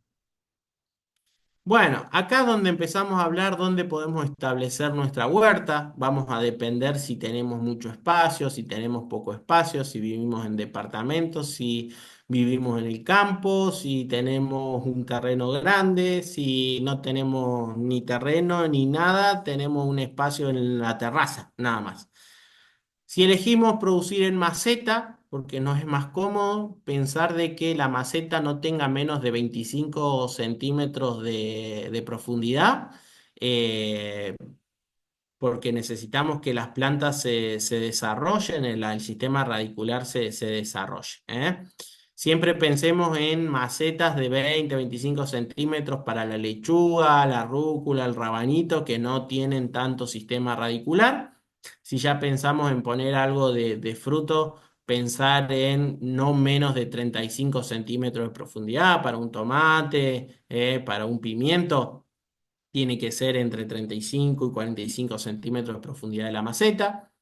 [SPEAKER 1] Bueno, acá es donde empezamos a hablar dónde podemos establecer nuestra huerta. Vamos a depender si tenemos mucho espacio, si tenemos poco espacio, si vivimos en departamentos, si vivimos en el campo, si tenemos un terreno grande, si no tenemos ni terreno ni nada, tenemos un espacio en la terraza, nada más. Si elegimos producir en maceta, porque nos es más cómodo pensar de que la maceta no tenga menos de 25 centímetros de profundidad, eh, porque necesitamos que las plantas se desarrollen, el sistema radicular se desarrolle, ¿eh? Siempre pensemos en macetas de 20-25 centímetros para la lechuga, la rúcula, el rabanito, que no tienen tanto sistema radicular. Si ya pensamos en poner algo de fruto, pensar en no menos de 35 centímetros de profundidad para un tomate, para un pimiento tiene que ser entre 35 y 45 centímetros de profundidad de la maceta.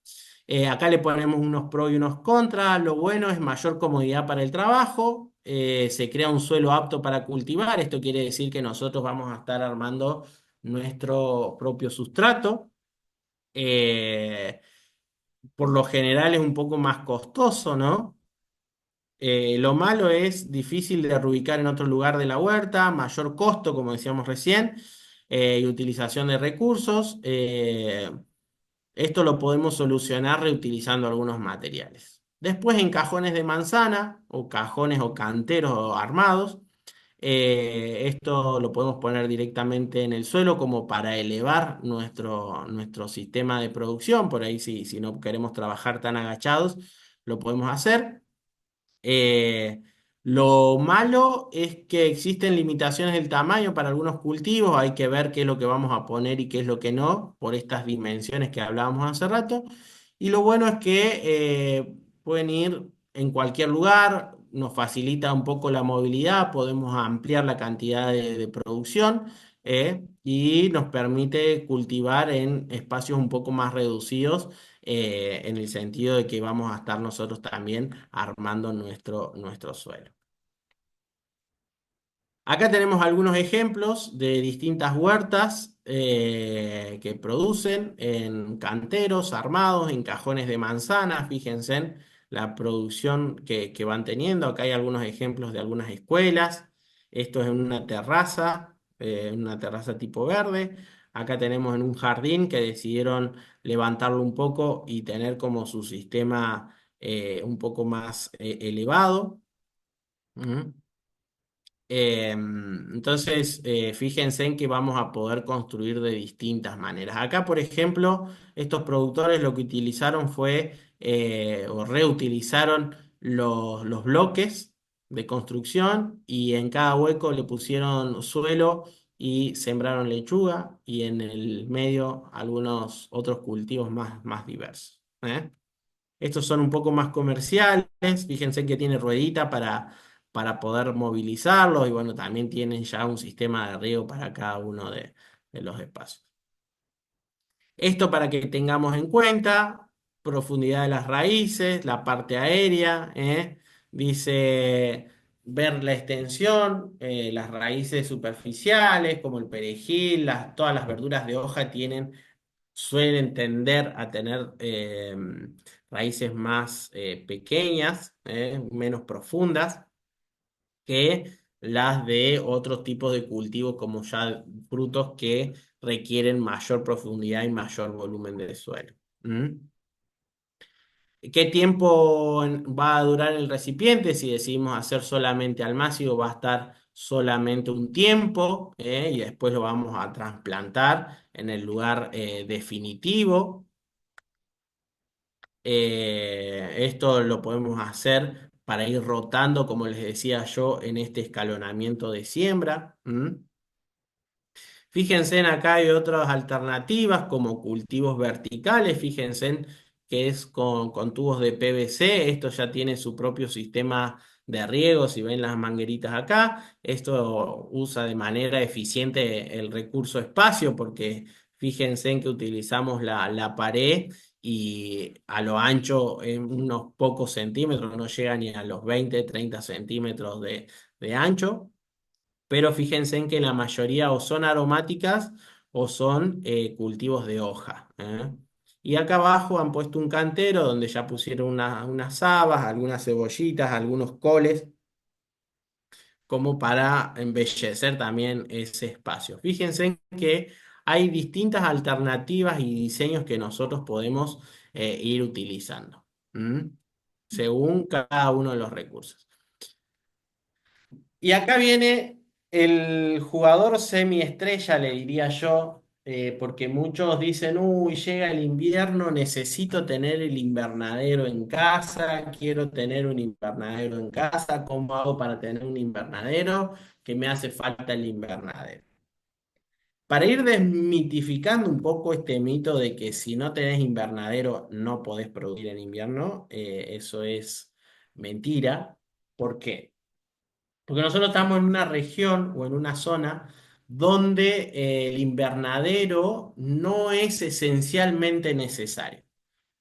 [SPEAKER 1] Acá le ponemos unos pros y unos contras. Lo bueno es mayor comodidad para el trabajo. Se crea un suelo apto para cultivar. Esto quiere decir que nosotros vamos a estar armando nuestro propio sustrato. Eh, por lo general es un poco más costoso, ¿no? Lo malo es difícil de reubicar en otro lugar de la huerta, mayor costo, como decíamos recién, y utilización de recursos. Esto lo podemos solucionar reutilizando algunos materiales. Después en cajones de manzana o cajones o canteros armados, esto lo podemos poner directamente en el suelo como para elevar nuestro sistema de producción. Por ahí si no queremos trabajar tan agachados, lo podemos hacer. Eh, lo malo es que existen limitaciones del tamaño para algunos cultivos, hay que ver qué es lo que vamos a poner y qué es lo que no, por estas dimensiones que hablábamos hace rato. Y lo bueno es que pueden ir en cualquier lugar, nos facilita un poco la movilidad, podemos ampliar la cantidad de producción y nos permite cultivar en espacios un poco más reducidos en el sentido de que vamos a estar nosotros también armando nuestro suelo. Acá tenemos algunos ejemplos de distintas huertas que producen en canteros armados, en cajones de manzanas. Fíjense en la producción que van teniendo. Acá hay algunos ejemplos de algunas escuelas. Esto es en una terraza tipo verde. Acá tenemos en un jardín que decidieron levantarlo un poco y tener como su sistema un poco más elevado. Ujú. Entonces, fíjense en que vamos a poder construir de distintas maneras. Acá, por ejemplo, estos productores lo que utilizaron fue o reutilizaron los bloques de construcción y en cada hueco le pusieron suelo y sembraron lechuga y en el medio algunos otros cultivos más diversos. Estos son un poco más comerciales, fíjense que tiene ruedita para poder movilizarlos y bueno, también tienen ya un sistema de riego para cada uno de los espacios. Esto para que tengamos en cuenta, profundidad de las raíces, la parte aérea, dice ver la extensión, las raíces superficiales como el perejil, todas las verduras de hoja suelen tender a tener raíces más pequeñas, menos profundas que las de otros tipos de cultivos como ya frutos que requieren mayor profundidad y mayor volumen de suelo. ¿Mm? ¿Qué tiempo va a durar el recipiente? Si decidimos hacer solamente almácigo, va a estar solamente un tiempo y después lo vamos a trasplantar en el lugar definitivo. Esto lo podemos hacer para ir rotando, como les decía yo, en este escalonamiento de siembra. Fíjense en acá hay otras alternativas como cultivos verticales. Fíjense que es con tubos de PVC. Esto ya tiene su propio sistema de riego, si ven las mangueritas acá. Esto usa de manera eficiente el recurso espacio porque fíjense en que utilizamos la pared y a lo ancho en unos pocos centímetros, no llega ni a los 20, 30 centímetros de ancho, pero fíjense en que la mayoría o son aromáticas o son cultivos de hoja. Y acá abajo han puesto un cantero donde ya pusieron unas habas, algunas cebollitas, algunos coles, como para embellecer también ese espacio. Fíjense en que hay distintas alternativas y diseños que nosotros podemos ir utilizando, ¿m? Según cada uno de los recursos. Y acá viene el jugador semiestrella, le diría yo, porque muchos dicen, uy, llega el invierno, necesito tener el invernadero en casa, quiero tener un invernadero en casa, ¿cómo hago para tener un invernadero? ¿Qué me hace falta el invernadero? Para ir desmitificando un poco este mito de que si no tenés invernadero no podés producir en invierno, eso es mentira. ¿Por qué? Porque nosotros estamos en una región o en una zona donde el invernadero no es esencialmente necesario.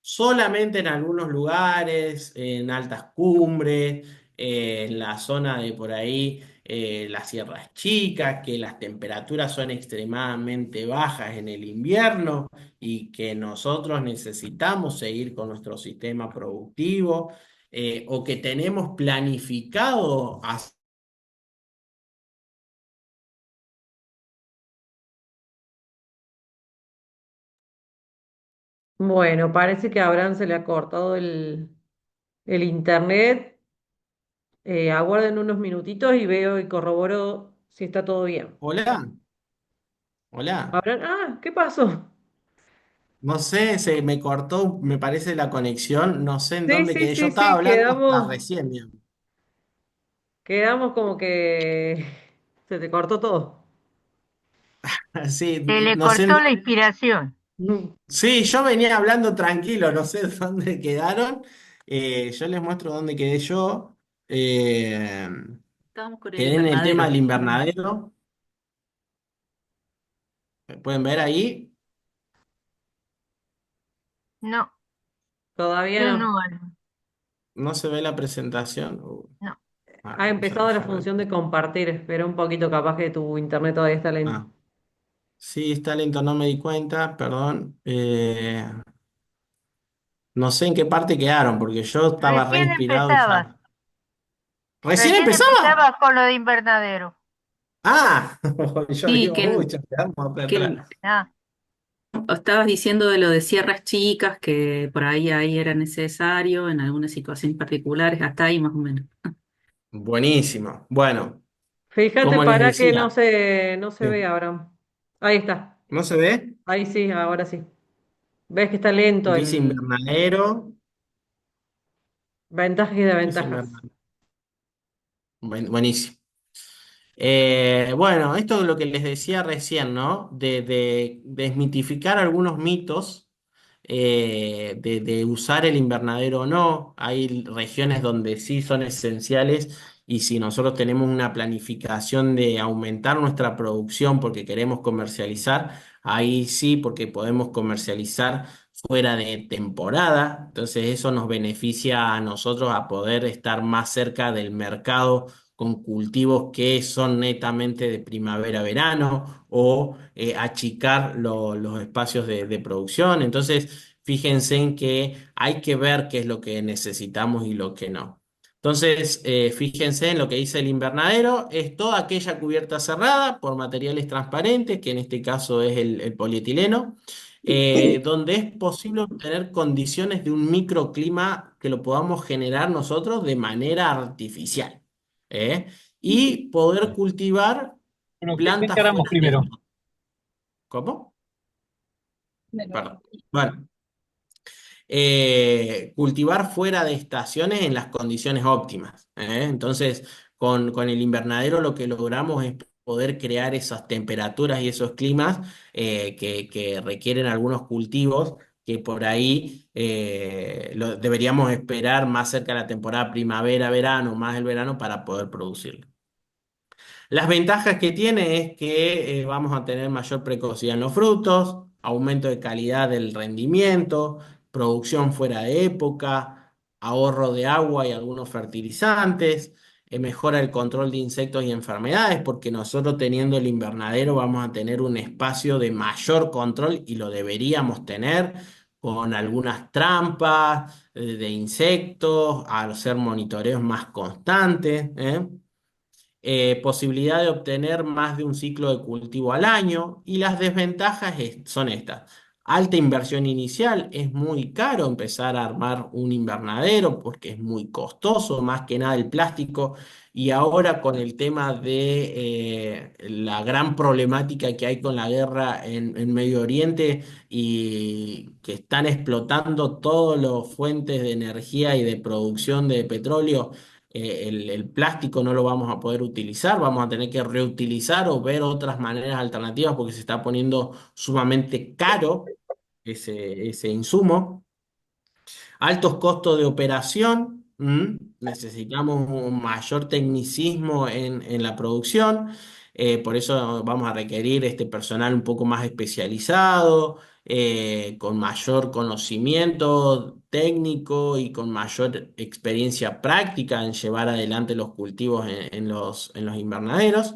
[SPEAKER 1] Solamente en algunos lugares, en altas cumbres, en la zona de por ahí, las sierras chicas, que las temperaturas son extremadamente bajas en el invierno y que nosotros necesitamos seguir con nuestro sistema productivo, o que tenemos planificado
[SPEAKER 3] Bueno, parece que a Abraham se le ha cortado el internet. Aguarden unos minutitos y veo y corroboro si está todo bien.
[SPEAKER 1] Hola, hola.
[SPEAKER 3] Abraham, ¿qué pasó?
[SPEAKER 1] No sé, se me cortó, me parece la conexión, no sé en
[SPEAKER 3] Sí,
[SPEAKER 1] dónde
[SPEAKER 3] sí,
[SPEAKER 1] quedé. Yo
[SPEAKER 3] sí,
[SPEAKER 1] estaba
[SPEAKER 3] sí,
[SPEAKER 1] hablando hasta recién, digamos.
[SPEAKER 3] quedamos como que se te cortó todo.
[SPEAKER 1] Sí,
[SPEAKER 2] Se le
[SPEAKER 1] no sé
[SPEAKER 2] cortó la inspiración.
[SPEAKER 1] sí, yo venía hablando tranquilo, no sé dónde quedaron. Yo les muestro dónde quedé yo. Eh,
[SPEAKER 4] Estábamos con el
[SPEAKER 1] Quedé en el tema del
[SPEAKER 4] invernadero.
[SPEAKER 1] invernadero. ¿Pueden ver ahí?
[SPEAKER 2] No,
[SPEAKER 3] Todavía
[SPEAKER 2] yo
[SPEAKER 3] no.
[SPEAKER 2] no,
[SPEAKER 1] ¿No se ve la presentación?
[SPEAKER 2] no.
[SPEAKER 3] Ha
[SPEAKER 1] Vamos a
[SPEAKER 3] empezado la
[SPEAKER 1] dejar.
[SPEAKER 3] función de compartir. Espera un poquito, capaz que tu internet todavía está lento.
[SPEAKER 1] Ah, sí, está lento, no me di cuenta, perdón. No sé en qué parte quedaron, porque yo estaba re
[SPEAKER 2] Recién
[SPEAKER 1] inspirado y
[SPEAKER 2] empezabas,
[SPEAKER 1] ya. ¿Recién
[SPEAKER 2] recién
[SPEAKER 1] empezaba?
[SPEAKER 2] empezabas con lo de invernadero.
[SPEAKER 1] Ah, yo
[SPEAKER 4] Sí,
[SPEAKER 1] digo, uy, ya quedamos
[SPEAKER 4] que
[SPEAKER 1] atrás.
[SPEAKER 2] Ah,
[SPEAKER 4] estabas diciendo de lo de sierras chicas, que por ahí era necesario en algunas situaciones particulares, hasta ahí más o menos.
[SPEAKER 1] Buenísimo. Bueno,
[SPEAKER 3] Fíjate
[SPEAKER 1] como les
[SPEAKER 3] para que
[SPEAKER 1] decía,
[SPEAKER 3] no se
[SPEAKER 1] sí.
[SPEAKER 3] ve, Abraham. Ahí está.
[SPEAKER 1] ¿No se ve?
[SPEAKER 3] Ahí sí, ahora sí. ¿Ves que está lento
[SPEAKER 1] Dice
[SPEAKER 3] el
[SPEAKER 1] invernadero.
[SPEAKER 3] ventajas y
[SPEAKER 1] Dice
[SPEAKER 3] desventajas?
[SPEAKER 1] invernadero. Buenísimo. Bueno, esto es lo que les decía recién, ¿no? De desmitificar algunos mitos, de usar el invernadero o no. Hay regiones donde sí son esenciales y si nosotros tenemos una planificación de aumentar nuestra producción porque queremos comercializar, ahí sí, porque podemos comercializar fuera de temporada. Entonces eso nos beneficia a nosotros a poder estar más cerca del mercado con cultivos que son netamente de primavera-verano o achicar los espacios de producción. Entonces, fíjense en que hay que ver qué es lo que necesitamos y lo que no. Entonces, fíjense en lo que dice el invernadero, es toda aquella cubierta cerrada por materiales transparentes, que en este caso es el polietileno, donde es posible obtener condiciones de un microclima que lo podamos generar nosotros de manera artificial. ¿eh? Y poder cultivar
[SPEAKER 5] Bueno, ¿qué
[SPEAKER 1] plantas
[SPEAKER 5] encaramos
[SPEAKER 1] fuera de
[SPEAKER 5] primero?
[SPEAKER 1] esto. ¿Cómo? Perdón. Bueno, cultivar fuera de estaciones en las condiciones óptimas. Entonces, con el invernadero lo que logramos es poder crear esas temperaturas y esos climas que requieren algunos cultivos que por ahí deberíamos esperar más cerca de la temporada primavera-verano, más el verano, para poder producirlo. Las ventajas que tiene es que vamos a tener mayor precocidad en los frutos, aumento de calidad del rendimiento, producción fuera de época, ahorro de agua y algunos fertilizantes, mejora el control de insectos y enfermedades, porque nosotros teniendo el invernadero vamos a tener un espacio de mayor control y lo deberíamos tener con algunas trampas de insectos, al hacer monitoreos más constantes, ¿eh? Posibilidad de obtener más de un ciclo de cultivo al año y las desventajas son estas. Alta inversión inicial, es muy caro empezar a armar un invernadero porque es muy costoso, más que nada el plástico. Y ahora con el tema de la gran problemática que hay con la guerra en Medio Oriente y que están explotando todas las fuentes de energía y de producción de petróleo, el plástico no lo vamos a poder utilizar, vamos a tener que reutilizar o ver otras maneras alternativas porque se está poniendo sumamente caro ese insumo. Altos costos de operación, necesitamos un mayor tecnicismo en la producción, por eso vamos a requerir este personal un poco más especializado, con mayor conocimiento técnico y con mayor experiencia práctica en llevar adelante los cultivos en los invernaderos.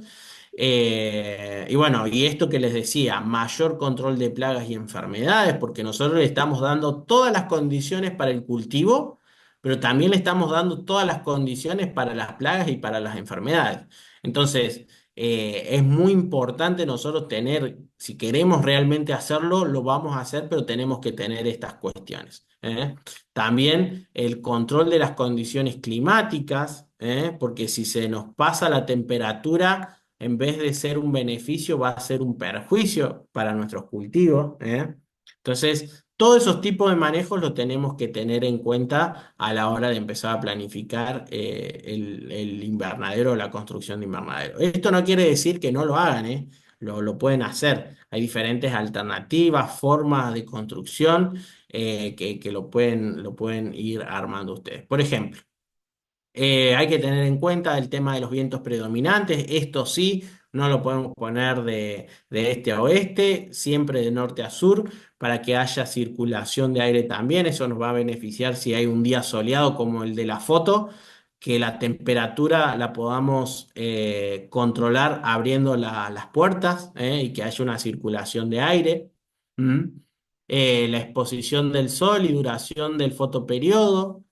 [SPEAKER 1] Y bueno, y esto que les decía, mayor control de plagas y enfermedades, porque nosotros le estamos dando todas las condiciones para el cultivo, pero también le estamos dando todas las condiciones para las plagas y para las enfermedades. Entonces, es muy importante nosotros tener, si queremos realmente hacerlo, lo vamos a hacer, pero tenemos que tener estas cuestiones, ¿eh? También el control de las condiciones climáticas, porque si se nos pasa la temperatura, en vez de ser un beneficio, va a ser un perjuicio para nuestros cultivos, ¿eh? Entonces, todos esos tipos de manejos los tenemos que tener en cuenta a la hora de empezar a planificar el invernadero o la construcción de invernadero. Esto no quiere decir que no lo hagan, ¿eh? Lo pueden hacer. Hay diferentes alternativas, formas de construcción que lo pueden ir armando ustedes. Por ejemplo, hay que tener en cuenta el tema de los vientos predominantes. Esto sí, no lo podemos poner de este a oeste, siempre de norte a sur, para que haya circulación de aire también. Eso nos va a beneficiar si hay un día soleado como el de la foto, que la temperatura la podamos controlar abriendo las puertas, y que haya una circulación de aire. ¿Mm? La exposición del sol y duración del fotoperiodo.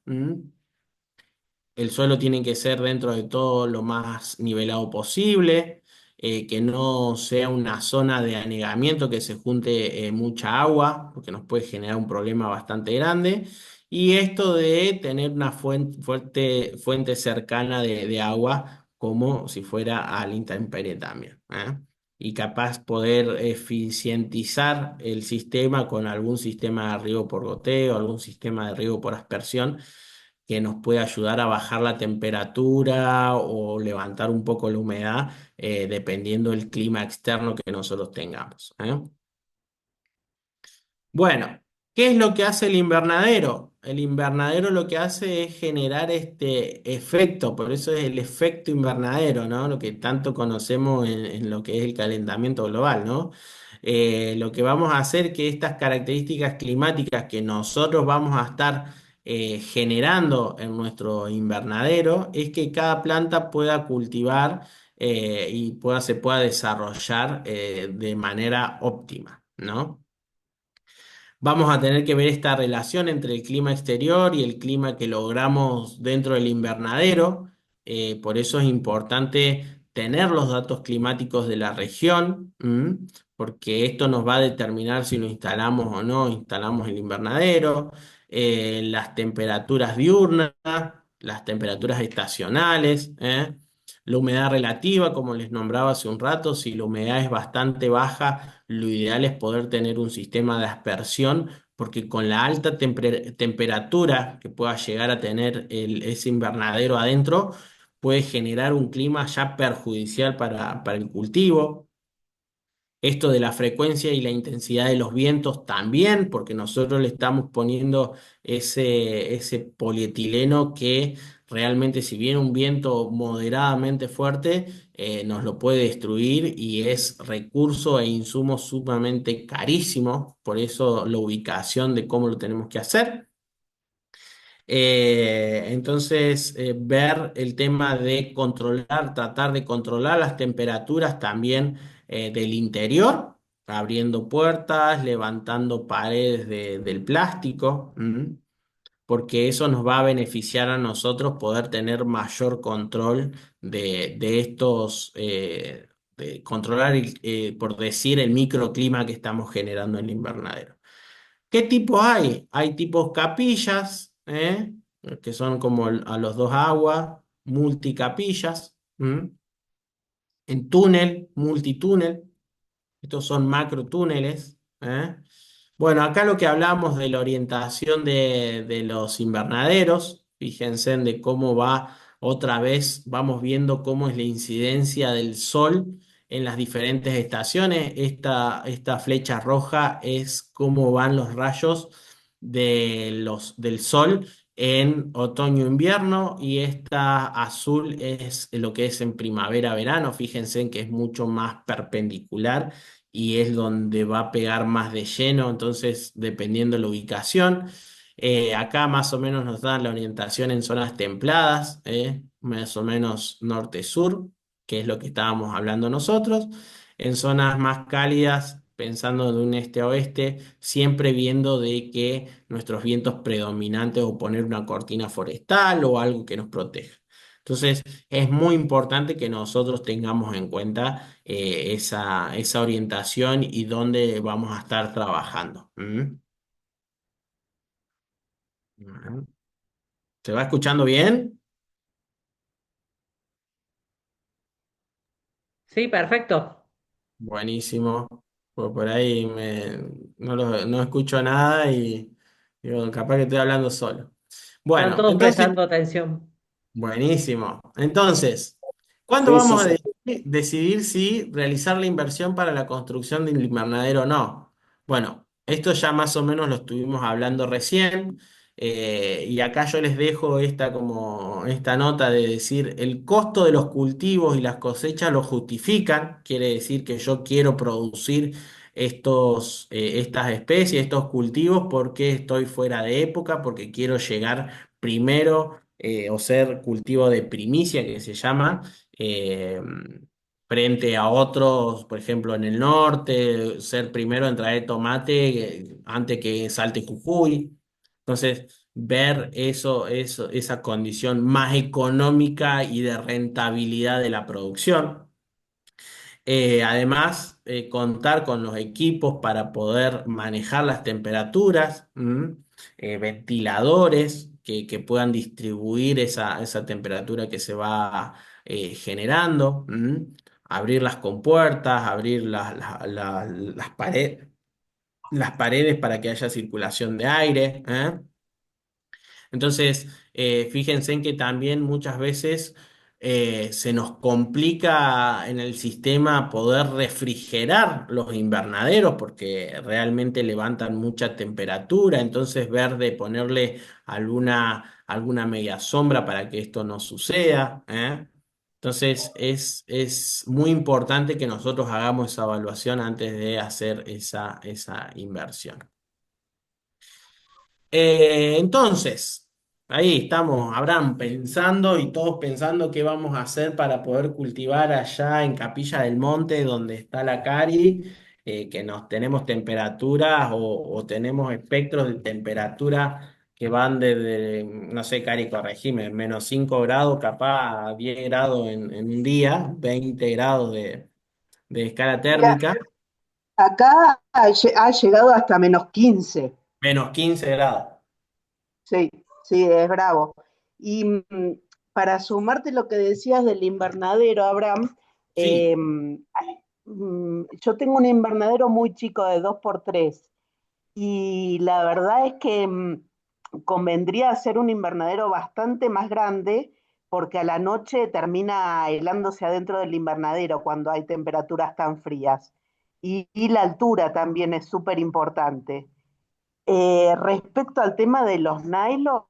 [SPEAKER 1] El suelo tiene que ser dentro de todo lo más nivelado posible, que no sea una zona de anegamiento, que se junte mucha agua, porque nos puede generar un problema bastante grande. Y esto de tener una fuente cercana de agua, como si fuera a la intemperie también, ¿eh? Y capaz poder eficientizar el sistema con algún sistema de riego por goteo, algún sistema de riego por aspersión que nos puede ayudar a bajar la temperatura o levantar un poco la humedad, dependiendo del clima externo que nosotros tengamos, ¿eh? Bueno, ¿qué es lo que hace el invernadero? El invernadero lo que hace es generar este efecto, por eso es el efecto invernadero, ¿no? Lo que tanto conocemos en lo que es el calentamiento global, ¿no? Lo que vamos a hacer que estas características climáticas que nosotros vamos a estar generando en nuestro invernadero es que cada planta pueda cultivar y se pueda desarrollar de manera óptima, ¿no? Vamos a tener que ver esta relación entre el clima exterior y el clima que logramos dentro del invernadero. Por eso es importante tener los datos climáticos de la región, porque esto nos va a determinar si lo instalamos o no instalamos el invernadero, las temperaturas diurnas, las temperaturas estacionales, la humedad relativa, como les nombraba hace un rato. Si la humedad es bastante baja, lo ideal es poder tener un sistema de aspersión, porque con la alta temperatura que pueda llegar a tener ese invernadero adentro, puede generar un clima ya perjudicial para el cultivo. Esto de la frecuencia y la intensidad de los vientos también, porque nosotros le estamos poniendo ese polietileno que realmente si viene un viento moderadamente fuerte, nos lo puede destruir y es recurso e insumo sumamente carísimo, por eso la ubicación de cómo lo tenemos que hacer. Entonces, ver el tema de controlar, tratar de controlar las temperaturas también del interior, abriendo puertas, levantando paredes del plástico, porque eso nos va a beneficiar a nosotros poder tener mayor control de estos, de controlar, por decir, el microclima que estamos generando en el invernadero. ¿Qué tipos hay? Hay tipos capillas, que son como a los dos aguas, multicapillas, en túnel, multitúnel. Estos son macrotúneles. Bueno, acá lo que hablamos de la orientación de los invernaderos, fíjense en de cómo va otra vez, vamos viendo cómo es la incidencia del sol en las diferentes estaciones. Esta flecha roja es cómo van los rayos del sol en otoño-invierno y esta azul es lo que es en primavera-verano. Fíjense en que es mucho más perpendicular y es donde va a pegar más de lleno, entonces dependiendo la ubicación. Acá más o menos nos dan la orientación en zonas templadas, más o menos norte-sur, que es lo que estábamos hablando nosotros. En zonas más cálidas, pensando de un este a oeste, siempre viendo de que nuestros vientos predominantes o poner una cortina forestal o algo que nos proteja. Entonces, es muy importante que nosotros tengamos en cuenta esa orientación y dónde vamos a estar trabajando. Bueno. ¿Se va escuchando bien?
[SPEAKER 3] Sí, perfecto.
[SPEAKER 1] Buenísimo. Por ahí no escucho nada y digo, capaz que estoy hablando solo.
[SPEAKER 3] Están
[SPEAKER 1] Bueno,
[SPEAKER 3] todos
[SPEAKER 1] entonces
[SPEAKER 3] prestando atención.
[SPEAKER 1] buenísimo. Entonces, ¿cuándo
[SPEAKER 5] Sí, sí,
[SPEAKER 1] vamos a
[SPEAKER 5] sí.
[SPEAKER 1] decidir si realizar la inversión para la construcción del invernadero o no? Bueno, esto ya más o menos lo estuvimos hablando recién, y acá yo les dejo esta nota de decir el costo de los cultivos y las cosechas lo justifican, quiere decir que yo quiero producir estas especies, estos cultivos porque estoy fuera de época, porque quiero llegar primero, o ser cultivo de primicia, que se llama, eh, frente a otros, por ejemplo, en el norte, ser primero en traer tomate antes que salte Jujuy. Entonces, ver esa condición más económica y de rentabilidad de la producción. Además, contar con los equipos para poder manejar las temperaturas, ventiladores que puedan distribuir esa temperatura que se va generando, abrir las compuertas, abrir las paredes para que haya circulación de aire. Entonces, fíjense en que también muchas veces se nos complica en el sistema poder refrigerar los invernaderos porque realmente levantan mucha temperatura. Entonces, ver de ponerle alguna media sombra para que esto no suceda. Entonces, es muy importante que nosotros hagamos esa evaluación antes de hacer esa inversión. Entonces, ahí estamos, Abraham, pensando y todos pensando qué vamos a hacer para poder cultivar allá en Capilla del Monte, donde está la Cari, que nos tenemos temperaturas o tenemos espectros de temperatura que van desde, no sé, Cari, corregime, -5 grados, capaz a 10 grados en un día, 20 grados de escala
[SPEAKER 5] Mira,
[SPEAKER 1] térmica,
[SPEAKER 5] acá ha llegado hasta -15.
[SPEAKER 1] -15 grados.
[SPEAKER 5] Sí, sí, es bravo. Y para sumarte lo que decías del invernadero, Abraham,
[SPEAKER 1] Sí.
[SPEAKER 5] yo tengo un invernadero muy chico de 2x3 y la verdad es que convendría hacer un invernadero bastante más grande porque a la noche termina helándose adentro del invernadero cuando hay temperaturas tan frías. y la altura también es súper importante. Respecto al tema de los nylon,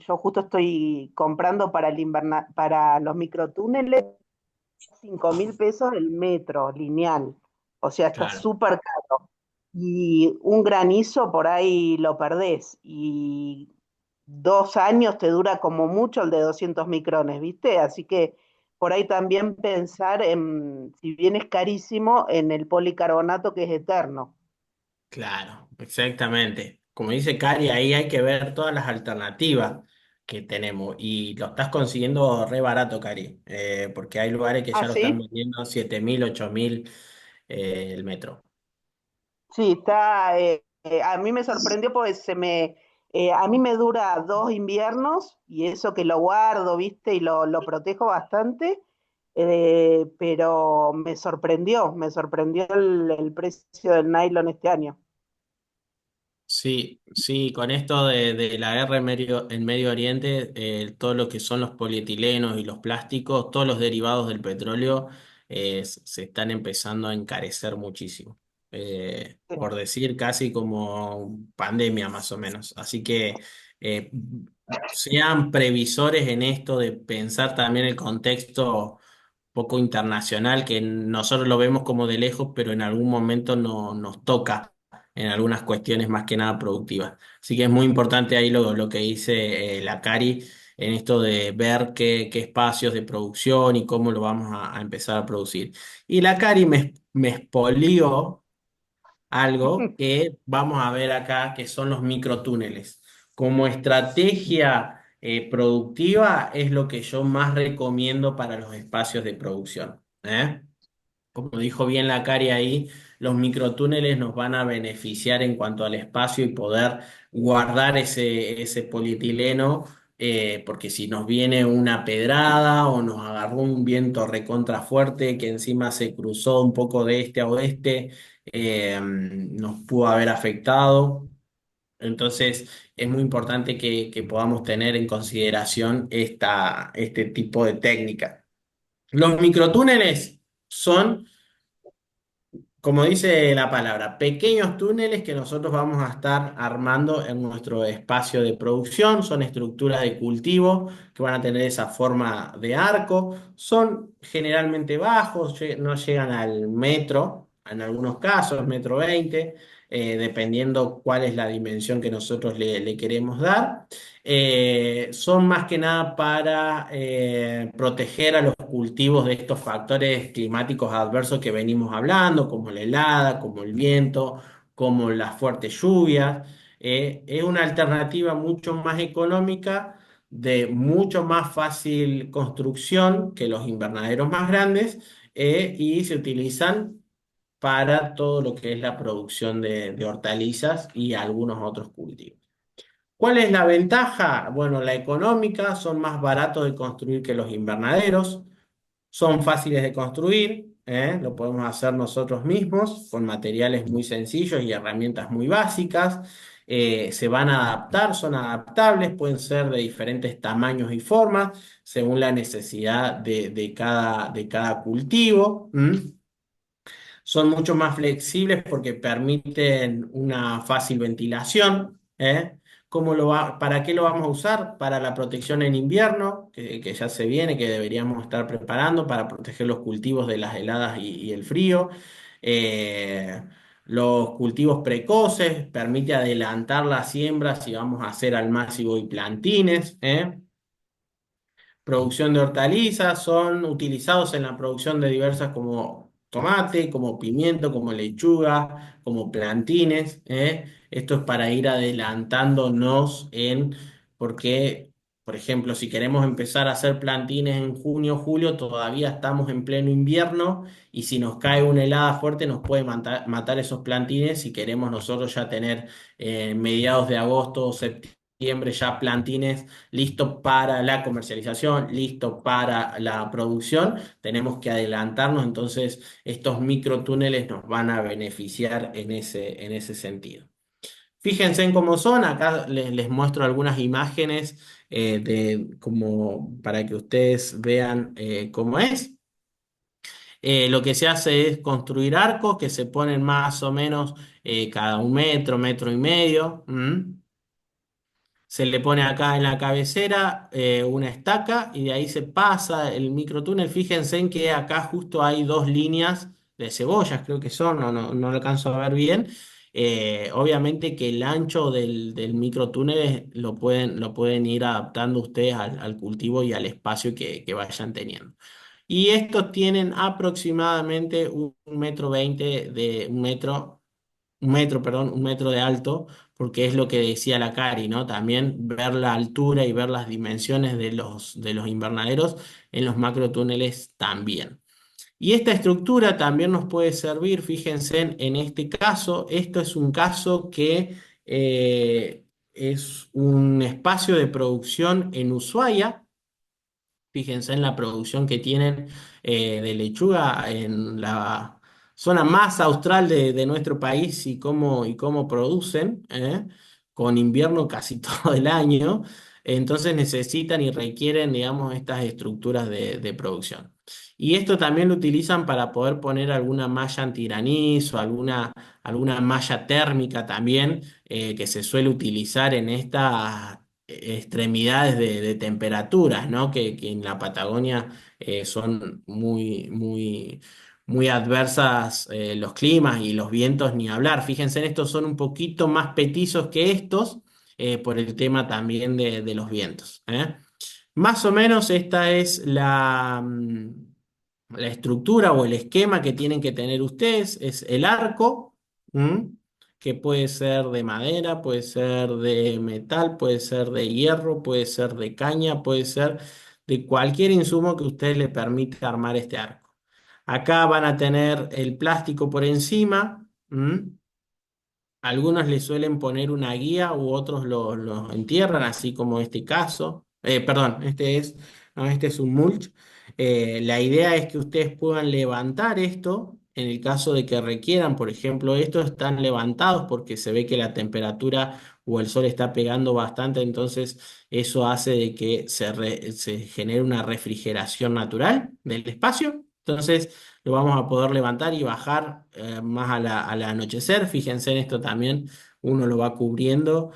[SPEAKER 5] yo justo estoy comprando para los microtúneles 5.000 pesos el metro lineal, o sea, está
[SPEAKER 1] Claro.
[SPEAKER 5] súper caro. Y un granizo por ahí lo perdés, y 2 años te dura como mucho el de 200 micrones, ¿viste? Así que por ahí también pensar en, si bien es carísimo, en el policarbonato que es eterno.
[SPEAKER 1] Claro, exactamente. Como dice Cari, ahí hay que ver todas las alternativas que tenemos y lo estás consiguiendo re barato, Cari, porque hay lugares que
[SPEAKER 5] Ah,
[SPEAKER 1] ya lo están
[SPEAKER 5] sí.
[SPEAKER 1] vendiendo 7.000, 8.000 el metro.
[SPEAKER 5] Sí, a mí me sorprendió porque a mí me dura 2 inviernos y eso que lo guardo, ¿viste? Y lo protejo bastante, pero me sorprendió el precio del nylon este año.
[SPEAKER 1] Sí, sí, con esto de la guerra en Medio Oriente, todo lo que son los polietilenos y los plásticos, todos los derivados del petróleo, se están empezando a encarecer muchísimo.
[SPEAKER 5] Sí.
[SPEAKER 1] Por decir casi como pandemia más o menos. Así que eh, sean previsores en esto de pensar también el contexto poco internacional, que nosotros lo vemos como de lejos, pero en algún momento no, nos toca en algunas cuestiones más que nada productivas. Así que es muy importante ahí lo que dice la Cari en esto de ver qué espacios de producción y cómo lo vamos a empezar a producir. Y la Cari me expolió algo que vamos a ver acá, que son los microtúneles. Como estrategia productiva es lo que yo más recomiendo para los espacios de producción. ¿Eh? Como dijo bien la Cari ahí, los microtúneles nos van a beneficiar en cuanto al espacio y poder guardar ese polietileno, porque si nos viene una pedrada o nos agarró un viento recontra fuerte que encima se cruzó un poco de este a oeste, nos pudo haber afectado. Entonces es muy importante que podamos tener en consideración este tipo de técnica. Los microtúneles son, como dice la palabra, pequeños túneles que nosotros vamos a estar armando en nuestro espacio de producción. Son estructuras de cultivo que van a tener esa forma de arco. Son generalmente bajos, no llegan al metro, en algunos casos, metro 20, dependiendo cuál es la dimensión que nosotros le queremos dar. Son más que nada para proteger a los cultivos de estos factores climáticos adversos que venimos hablando, como la helada, como el viento, como las fuertes lluvias. Es una alternativa mucho más económica, de mucho más fácil construcción que los invernaderos más grandes, y se utilizan para todo lo que es la producción de hortalizas y algunos otros cultivos. ¿Cuál es la ventaja? Bueno, la económica, son más baratos de construir que los invernaderos, son fáciles de construir, lo podemos hacer nosotros mismos con materiales muy sencillos y herramientas muy básicas. Se van a adaptar, son adaptables, pueden ser de diferentes tamaños y formas según la necesidad de cada cultivo. Son mucho más flexibles porque permiten una fácil ventilación. ¿Para qué lo vamos a usar? Para la protección en invierno, que ya se viene, que deberíamos estar preparando para proteger los cultivos de las heladas y el frío. Eh, los cultivos precoces, permite adelantar la siembra si vamos a hacer almácigo y plantines. Producción de hortalizas, son utilizados en la producción de diversas como tomate, como pimiento, como lechuga, como plantines. Esto es para ir adelantándonos porque, por ejemplo, si queremos empezar a hacer plantines en junio, julio, todavía estamos en pleno invierno y si nos cae una helada fuerte nos puede matar esos plantines si queremos nosotros ya tener mediados de agosto o septiembre ya plantines listo para la comercialización, listo para la producción, tenemos que adelantarnos, entonces estos microtúneles nos van a beneficiar en ese sentido. Fíjense en cómo son, acá les muestro algunas imágenes como para que ustedes vean cómo es. Lo que se hace es construir arcos que se ponen más o menos cada 1 metro, metro y medio. Se le pone acá en la cabecera una estaca y de ahí se pasa el microtúnel. Fíjense en que acá justo hay dos líneas de cebollas, creo que son, no lo alcanzo a ver bien. Obviamente que el ancho del microtúnel lo pueden ir adaptando ustedes al cultivo y al espacio que vayan teniendo. Y estos tienen aproximadamente 1,20 m de 1 metro, perdón, 1 metro de alto, porque es lo que decía la Cari, ¿no? También ver la altura y ver las dimensiones de los invernaderos en los macrotúneles también. Y esta estructura también nos puede servir, fíjense en este caso, esto es un caso que es un espacio de producción en Ushuaia. Fíjense en la producción que tienen de lechuga en la zona más austral de nuestro país y cómo producen, con invierno casi todo el año. Entonces necesitan y requieren, digamos, estas estructuras de producción. Y esto también lo utilizan para poder poner alguna malla antigranizo, alguna malla térmica también, que se suele utilizar en estas extremidades de temperaturas, ¿no? Que en la Patagonia son muy, muy, muy adversas, los climas y los vientos, ni hablar. Fíjense, en estos son un poquito más petizos que estos, por el tema también de los vientos, ¿eh? Más o menos esta es la estructura o el esquema que tienen que tener ustedes. Es el arco, ¿m? Que puede ser de madera, puede ser de metal, puede ser de hierro, puede ser de caña, puede ser de cualquier insumo que usted le permita armar este arco. Acá van a tener el plástico por encima. Algunos le suelen poner una guía u otros lo entierran, así como este caso. Perdón, no, este es un mulch. La idea es que ustedes puedan levantar esto en el caso de que requieran. Por ejemplo, estos están levantados porque se ve que la temperatura o el sol está pegando bastante, entonces eso hace de que se genere una refrigeración natural del espacio. Entonces lo vamos a poder levantar y bajar más al anochecer. Fíjense en esto también, uno lo va cubriendo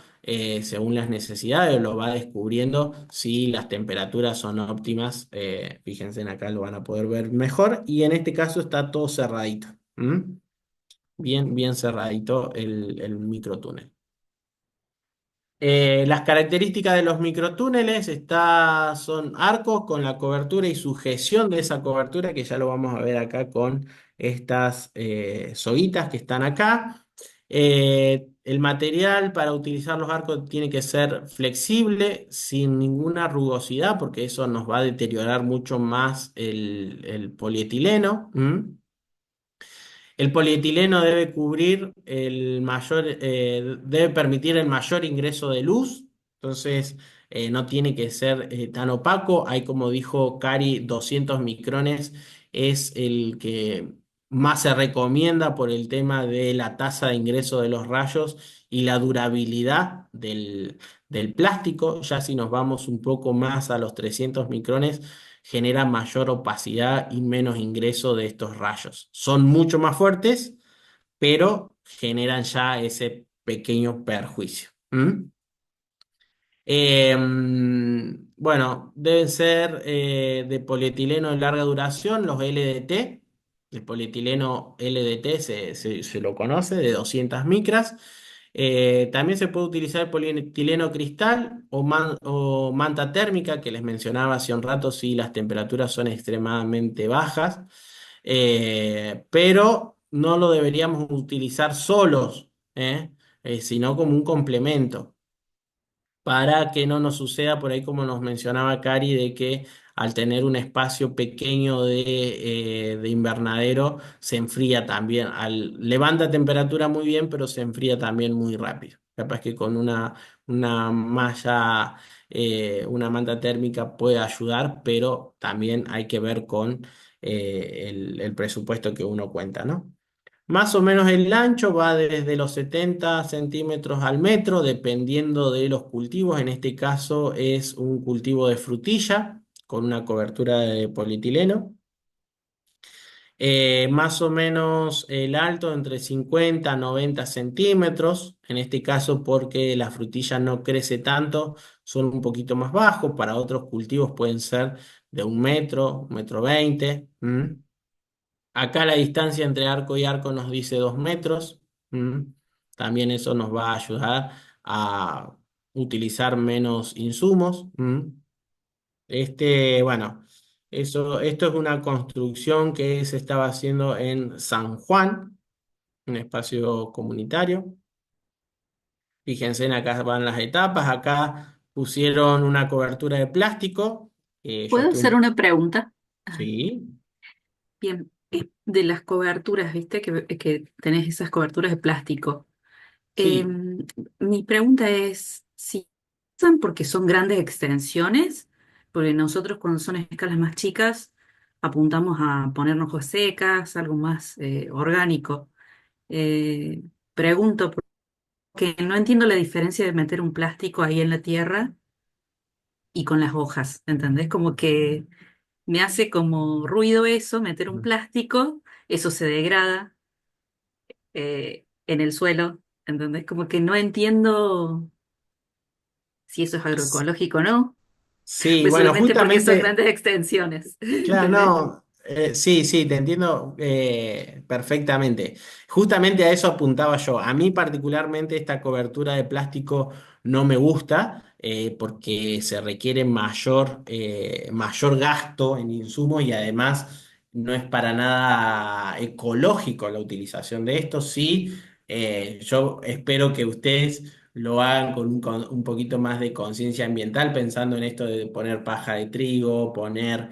[SPEAKER 1] según las necesidades, lo va descubriendo si las temperaturas son óptimas. Fíjense en acá, lo van a poder ver mejor y en este caso está todo cerradito. Bien, bien cerradito el microtúnel. Las características de los microtúneles son arcos con la cobertura y sujeción de esa cobertura, que ya lo vamos a ver acá con estas soguitas que están acá. El material para utilizar los arcos tiene que ser flexible, sin ninguna rugosidad, porque eso nos va a deteriorar mucho más el polietileno. El polietileno debe cubrir debe permitir el mayor ingreso de luz, entonces no tiene que ser tan opaco. Hay, como dijo Cari, 200 micrones es el que más se recomienda por el tema de la tasa de ingreso de los rayos y la durabilidad del plástico. Ya si nos vamos un poco más a los 300 micrones, genera mayor opacidad y menos ingreso de estos rayos. Son mucho más fuertes, pero generan ya ese pequeño perjuicio. Bueno, deben ser de polietileno de larga duración, los LDT. El polietileno LDT se lo conoce, de 200 micras. También se puede utilizar el polietileno cristal o manta térmica, que les mencionaba hace un rato, si las temperaturas son extremadamente bajas. Pero no lo deberíamos utilizar solos, sino como un complemento para que no nos suceda por ahí como nos mencionaba Cari, de que al tener un espacio pequeño de invernadero se enfría también. Levanta temperatura muy bien, pero se enfría también muy rápido. Capaz que con una malla, una manta térmica puede ayudar, pero también hay que ver con el presupuesto que uno cuenta, ¿no? Más o menos el ancho va desde los 70 centímetros al metro, dependiendo de los cultivos. En este caso es un cultivo de frutilla con una cobertura de polietileno. Más o menos el alto entre 50 a 90 centímetros, en este caso porque la frutilla no crece tanto, son un poquito más bajos, para otros cultivos pueden ser de 1 metro, 1,20 m. Acá la distancia entre arco y arco nos dice 2 metros. También eso nos va a ayudar a utilizar menos insumos. Bueno, esto es una construcción que se estaba haciendo en San Juan, un espacio comunitario. Fíjense, acá van las etapas. Acá pusieron una cobertura de plástico. Yo
[SPEAKER 4] ¿Puedo
[SPEAKER 1] estoy
[SPEAKER 4] hacer una pregunta? Ah,
[SPEAKER 1] Sí,
[SPEAKER 4] bien, de las coberturas, ¿viste? Que tenés esas coberturas de plástico.
[SPEAKER 1] sí.
[SPEAKER 4] Mi pregunta es si usan porque son grandes extensiones, porque nosotros cuando son escalas más chicas apuntamos a poner hojas secas, algo más orgánico. Eh, Pregunto porque no entiendo la diferencia de meter un plástico ahí en la tierra y con las hojas, ¿entendés? Como que me hace como ruido eso, meter un plástico, eso se degrada en el suelo, ¿entendés? Como que no entiendo si eso es agroecológico o no,
[SPEAKER 1] Sí,
[SPEAKER 4] pues
[SPEAKER 1] bueno,
[SPEAKER 4] solamente porque son
[SPEAKER 1] justamente.
[SPEAKER 4] grandes extensiones,
[SPEAKER 1] Claro,
[SPEAKER 4] ¿entendés?
[SPEAKER 1] no, sí, sí, te entiendo perfectamente. Justamente a eso apuntaba yo. A mí particularmente esta cobertura de plástico no me gusta porque se requiere mayor gasto en insumos y además no es para nada ecológico la utilización de esto. Sí, yo espero que ustedes lo hagan con un poquito más de conciencia ambiental, pensando en esto de poner paja de trigo, poner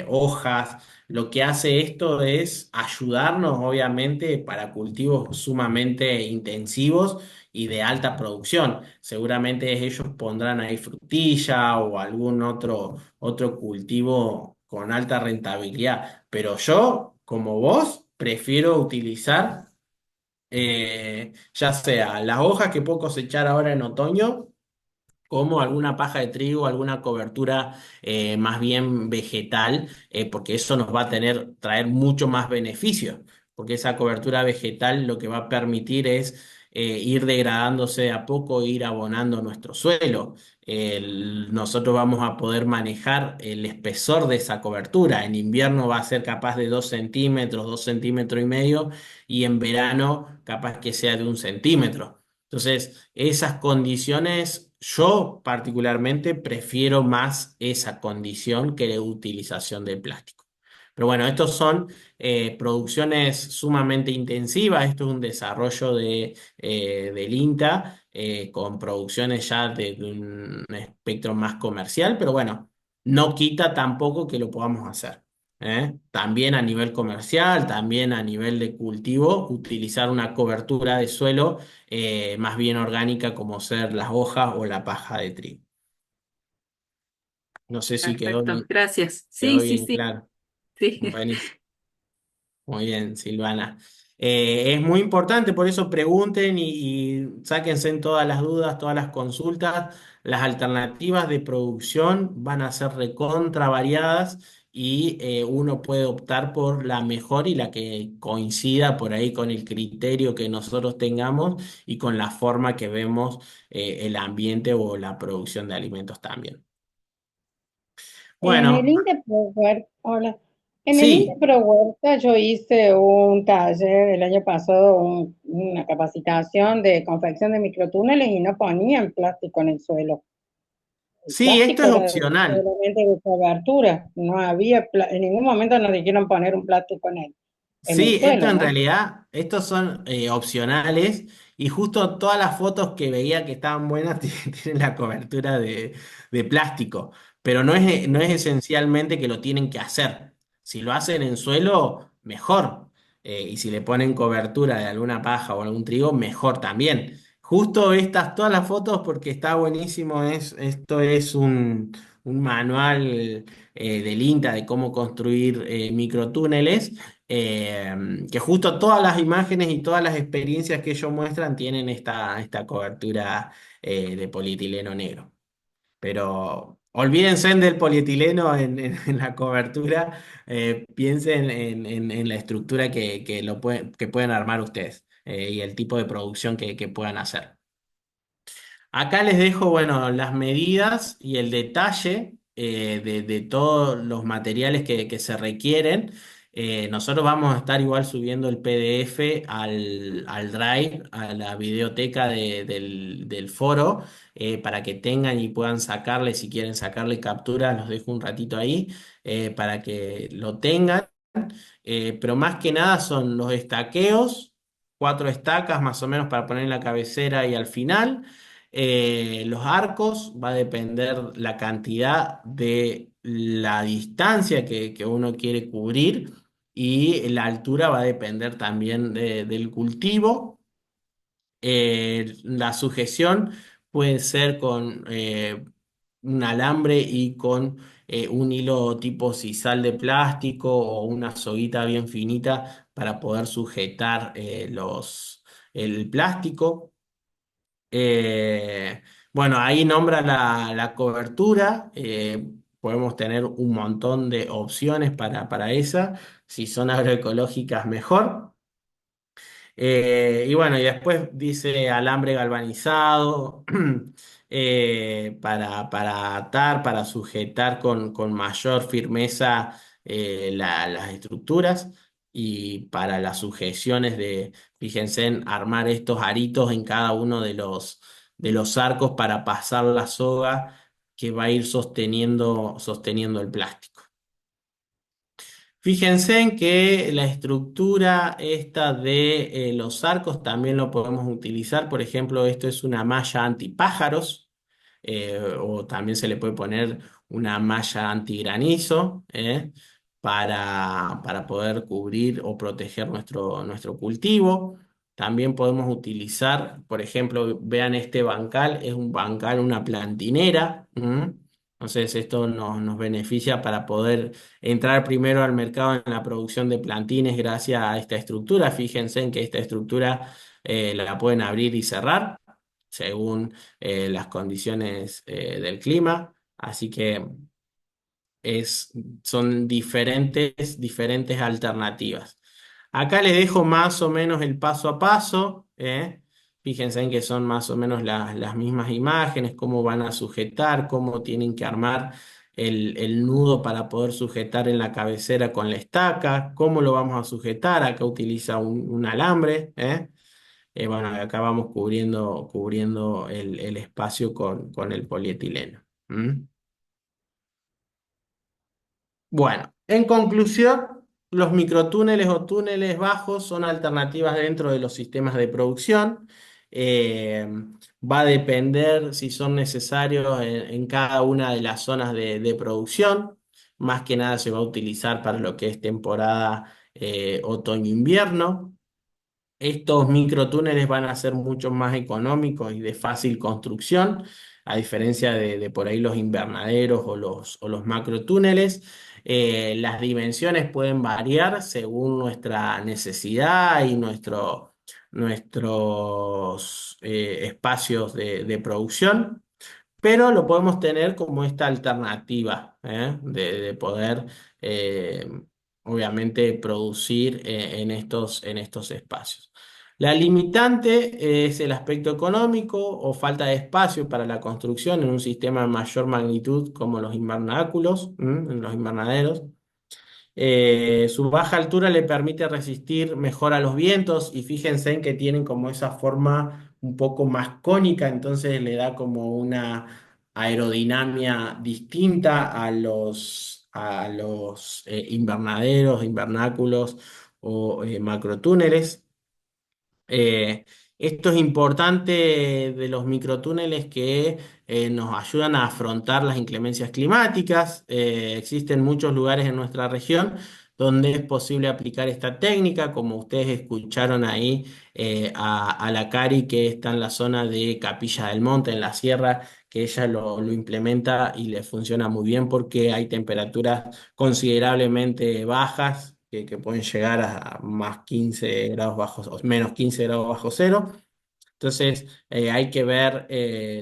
[SPEAKER 1] hojas. Lo que hace esto es ayudarnos, obviamente, para cultivos sumamente intensivos y de alta producción. Seguramente ellos pondrán ahí frutilla o algún otro cultivo con alta rentabilidad. Pero yo, como vos, prefiero utilizar ya sea las hojas que puedo cosechar ahora en otoño como alguna paja de trigo, alguna cobertura más bien vegetal, porque eso nos va a traer mucho más beneficio, porque esa cobertura vegetal lo que va a permitir es ir degradándose de a poco, ir abonando nuestro suelo. Nosotros vamos a poder manejar el espesor de esa cobertura. En invierno va a ser capaz de 2 centímetros, 2,5 centímetros, y en verano capaz que sea de 1 centímetro. Entonces, esas condiciones, yo particularmente prefiero más esa condición que la utilización del plástico. Pero bueno, estos son producciones sumamente intensivas. Esto es un desarrollo del INTA con producciones ya de un espectro más comercial, pero bueno, no quita tampoco que lo podamos hacer. También a nivel comercial, también a nivel de cultivo, utilizar una cobertura de suelo más bien orgánica como ser las hojas o la paja de trigo. No sé si
[SPEAKER 4] Perfecto, gracias.
[SPEAKER 1] quedó
[SPEAKER 4] Sí, sí,
[SPEAKER 1] bien
[SPEAKER 4] sí,
[SPEAKER 1] claro.
[SPEAKER 4] sí.
[SPEAKER 1] Buenísimo. Muy bien, Silvana. Es muy importante, por eso pregunten y sáquense en todas las dudas, todas las consultas. Las alternativas de producción van a ser recontra variadas y uno puede optar por la mejor y la que coincida por ahí con el criterio que nosotros tengamos y con la forma que vemos el ambiente o la producción de alimentos también.
[SPEAKER 6] En el
[SPEAKER 1] Bueno,
[SPEAKER 6] INTE Pro Huerta, hola. En el INTE
[SPEAKER 1] sí.
[SPEAKER 6] Pro Huerta yo hice un taller el año pasado, una capacitación de confección de microtúneles y no ponían plástico en el suelo. El
[SPEAKER 1] Sí, esto
[SPEAKER 6] plástico
[SPEAKER 1] es
[SPEAKER 6] era
[SPEAKER 1] opcional.
[SPEAKER 6] solamente de cobertura, no había, en ningún momento nos dijeron poner un plástico en el
[SPEAKER 1] Sí, esto
[SPEAKER 6] suelo,
[SPEAKER 1] en
[SPEAKER 6] ¿no?
[SPEAKER 1] realidad, estos son opcionales y justo todas las fotos que veía que estaban buenas tienen la cobertura de plástico, pero no es esencialmente que lo tienen que hacer. Si lo hacen en suelo, mejor. Y si le ponen cobertura de alguna paja o algún trigo, mejor también. Justo todas las fotos, porque está buenísimo, esto es un manual del INTA de cómo construir microtúneles que justo todas las imágenes y todas las experiencias que ellos muestran tienen esta cobertura de polietileno negro. Pero Olvídense del polietileno en la cobertura, piensen en la estructura que pueden armar ustedes y el tipo de producción que puedan hacer. Acá les dejo, bueno, las medidas y el detalle de todos los materiales que se requieren. Nosotros vamos a estar igual subiendo el PDF al Drive, a la videoteca del foro, para que tengan y puedan sacarle, si quieren sacarle captura, los dejo un ratito ahí, para que lo tengan. Pero más que nada son los estaqueos, 4 estacas más o menos para poner en la cabecera y al final. Los arcos va a depender la cantidad de la distancia que uno quiere cubrir y la altura va a depender también del cultivo. La sujeción puede ser con un alambre y con un hilo tipo sisal de plástico o una soguita bien finita para poder sujetar el plástico. Eh, bueno, ahí nombra la cobertura. Podemos tener un montón de opciones para esa. Si son agroecológicas, mejor. Y bueno, y después dice alambre galvanizado para atar, para sujetar con mayor firmeza las estructuras y para las sujeciones fíjense en armar estos aritos en cada uno de los arcos para pasar la soga que va a ir sosteniendo el plástico. Fíjense en que la estructura esta de los arcos también lo podemos utilizar. Por ejemplo, esto es una malla antipájaros, o también se le puede poner una malla antigranizo, para poder cubrir o proteger nuestro cultivo. También podemos utilizar, por ejemplo, vean este bancal, es un bancal, una plantinera. Entonces, esto nos beneficia para poder entrar primero al mercado en la producción de plantines gracias a esta estructura. Fíjense en que esta estructura la pueden abrir y cerrar según las condiciones del clima. Así que es, son diferentes alternativas. Acá les dejo más o menos el paso a paso. Fíjense en que son más o menos las mismas imágenes, cómo van a sujetar, cómo tienen que armar el nudo para poder sujetar en la cabecera con la estaca, cómo lo vamos a sujetar. Acá utiliza un alambre. Bueno, acá vamos cubriendo el espacio con el polietileno. ¿Mm? Bueno, en conclusión, los microtúneles o túneles bajos son alternativas dentro de los sistemas de producción. Eh, Va a depender si son necesarios en cada una de las zonas de producción. Más que nada se va a utilizar para lo que es temporada otoño-invierno. Estos microtúneles van a ser mucho más económicos y de fácil construcción, a diferencia de por ahí los invernaderos o los macrotúneles. Las dimensiones pueden variar según nuestra necesidad y nuestros espacios de producción, pero lo podemos tener como esta alternativa, de poder, eh, obviamente, producir en estos espacios. La limitante es el aspecto económico o falta de espacio para la construcción en un sistema de mayor magnitud como los invernáculos, en los invernaderos. Su baja altura le permite resistir mejor a los vientos y fíjense en que tienen como esa forma un poco más cónica, entonces le da como una aerodinámica distinta a los invernaderos, invernáculos o macrotúneles. Eh, Esto es importante de los microtúneles que nos ayudan a afrontar las inclemencias climáticas. Existen muchos lugares en nuestra región donde es posible aplicar esta técnica, como ustedes escucharon ahí a la Cari, que está en la zona de Capilla del Monte, en la sierra, que ella lo implementa y le funciona muy bien porque hay temperaturas considerablemente bajas que pueden llegar a más 15 grados bajos, o menos 15 grados bajo cero. Entonces, hay que ver